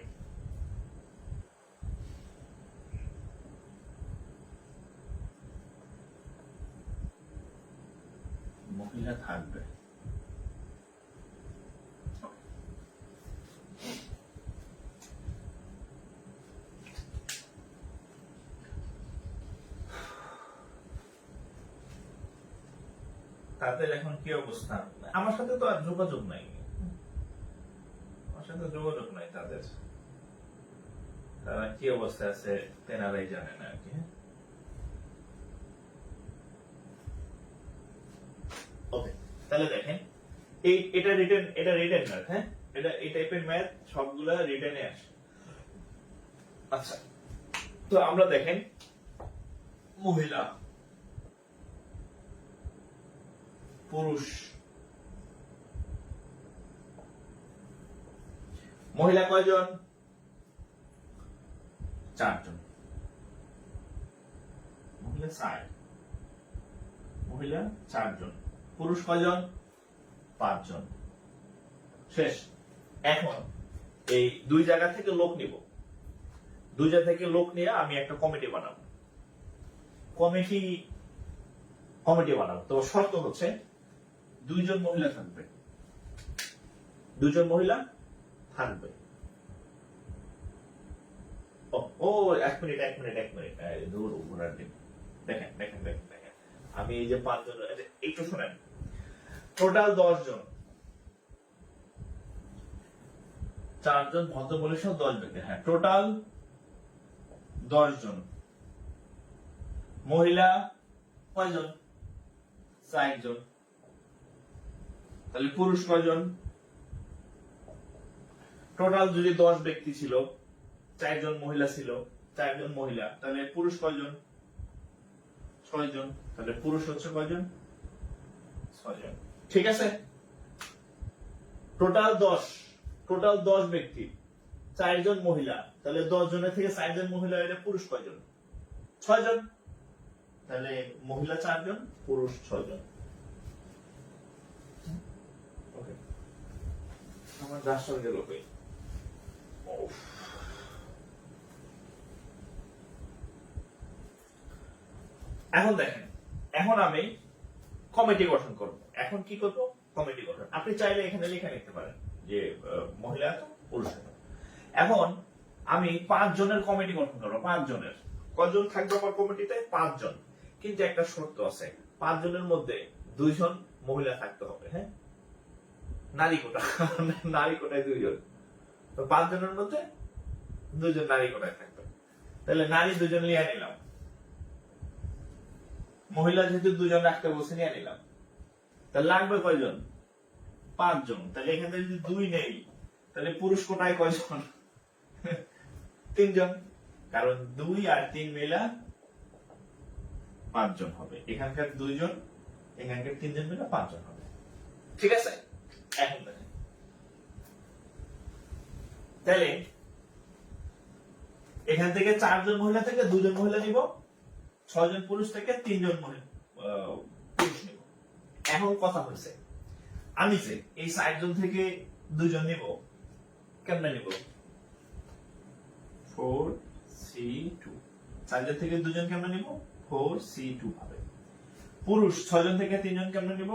Speaker 1: তাদের এখন কি অবস্থা? আমার সাথে তো আর যোগাযোগ নাই, তাদের, তারা কি অবস্থায় আছে তেনারাই জানেন আর কি। ওকে, তাহলে দেখেন এটা রিটেন ম্যাথ। হ্যাঁ, এই টাইপের ম্যাথ সবগুলা রিটেনে আসে। আচ্ছা, তো আমরা দেখেন মহিলা পুরুষ, মহিলা কয়জন? 4 জন, মহিলা 4 জন, পুরুষ কয়জন? 5 জন। শেষ। এখন এই 2 জায়গা থেকে লোক নিব, 2 জায়গা থেকে লোক নিয়ে আমি একটা কমিটি বানাবো। তো শর্ত হচ্ছে 2 জন মহিলা থাকবে, 2 জন মহিলা থাকবে। ও 1 মিনিট, দূর ঘোরার দিন। দেখেন, আমি এই যে 5 জন, একটু শোনেন, টোটাল 10 জন, 4 জন ভদ্রমহিলা সহ 10 ব্যক্তি। হ্যাঁ, টোটাল 10 জন। মহিলা কয়জন? 4 জন। তাহলে পুরুষ কয়জন? টোটাল যদি 10 ব্যক্তি ছিল, 4 জন মহিলা ছিল, 4 জন মহিলা, তাহলে পুরুষ কয়জন? 6 জন। তাহলে পুরুষ হচ্ছে কয়জন? 6 জন। ঠিক আছে, টোটাল 10 ব্যক্তি, 4 জন মহিলা, তাহলে 10 জনের থেকে 4 জন মহিলা হলে পুরুষ কয়জন? 6 জন। তাহলে মহিলা 4 জন, পুরুষ 6 জন। ওকে, আমার রাষ্ট্র গেল কই? এখন দেখেন এখন আমি কমিটি গঠন করব। এখন কি করব? কমিটি গঠন। আপনি চাইলে এখানে লিখে নিতে পারেন যে মহিলা এত, পুরুষ এত। এখন আমি 5 জনের কমিটি গঠন করবো। 5 জনের। কজন থাকবে আমার কমিটিতে? 5 জন। কিন্তু একটা শর্ত আছে, 5 জনের মধ্যে 2 জন মহিলা থাকতে হবে। হ্যাঁ, নারী কোটা। নারী কোটায় 2 জন। তো 5 জনের মধ্যে 2 জন নারী কোটায় থাকবে। তাহলে নারী 2 জন নিয়ে নিলাম, মহিলা যেহেতু 2 জন রাখতে বলছে নিয়ে নিলাম। তাহলে লাগবে কয়জন? 5 জন। তাহলে এখান থেকে যদি 2 নেই, তাহলে পুরুষ কোটায় কয়জন? 3 জন। কারণ 2 আর 3 মিলা 5 জন হবে। এখানকার 2 জন, এখানকার 3 জন মিলা 5 জন হবে। ঠিক আছে? এখন দেখেন, তাহলে এখান থেকে 4 জন মহিলা থেকে 2 জন মহিলা নিব, 6 জন পুরুষ থেকে 3 জন পুরুষ নিব। এখন কথা হচ্ছে, আমি যে এই 4 জন থেকে 2 জন নিব, কেমনে নিব? 4C2। 4 জন থেকে 2 জন কেমনে নিব? 4C2 ভাবে। পুরুষ 6 জন থেকে 3 জন কেমনে নিব?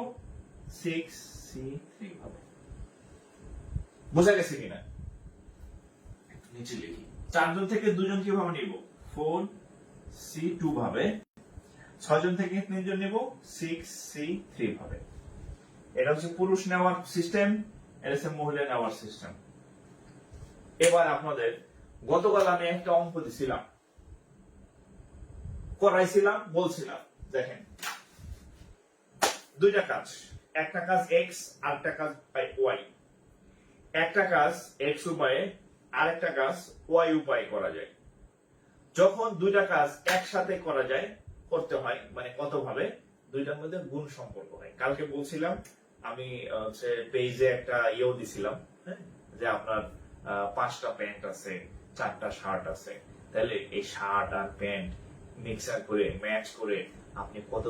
Speaker 1: 6C3 ভাবে। বোঝা গেছে কিনা? নিচে লিখি। 4 জন থেকে 2 জন কিভাবে নিব? 4C2 ভাবে। 6 জন থেকে 3 জন নিব 6C3 ভাবে। এটা হচ্ছে পুরুষ নেওয়ার সিস্টেম, এটা হচ্ছে মহিলা নেওয়ার সিস্টেম। এবার আপনাদের গতকাল আমি একটা অঙ্ক দিছিলাম, করাইছিলাম, বলছিলাম দেখেন, 2টা কাজ, একটা কাজ x আর একটা কাজ y। একটা কাজ x উপায়ে আরেকটা কাজ y উপায়ে করা যায়। যখন 2টা কাজ একসাথে করা যায়, করতে হয় মানে কত ভাবে? 2টার মধ্যে গুণ সম্পর্ক হয়। কালকে বলছিলাম আমি হচ্ছে পেজে একটা ইয়েও দিছিলাম, যে আপনার 5টা প্যান্ট আছে, 4টা শার্ট আছে, তাহলে এই শার্ট আর প্যান্ট মিক্সার করে ম্যাচ করে আপনি কত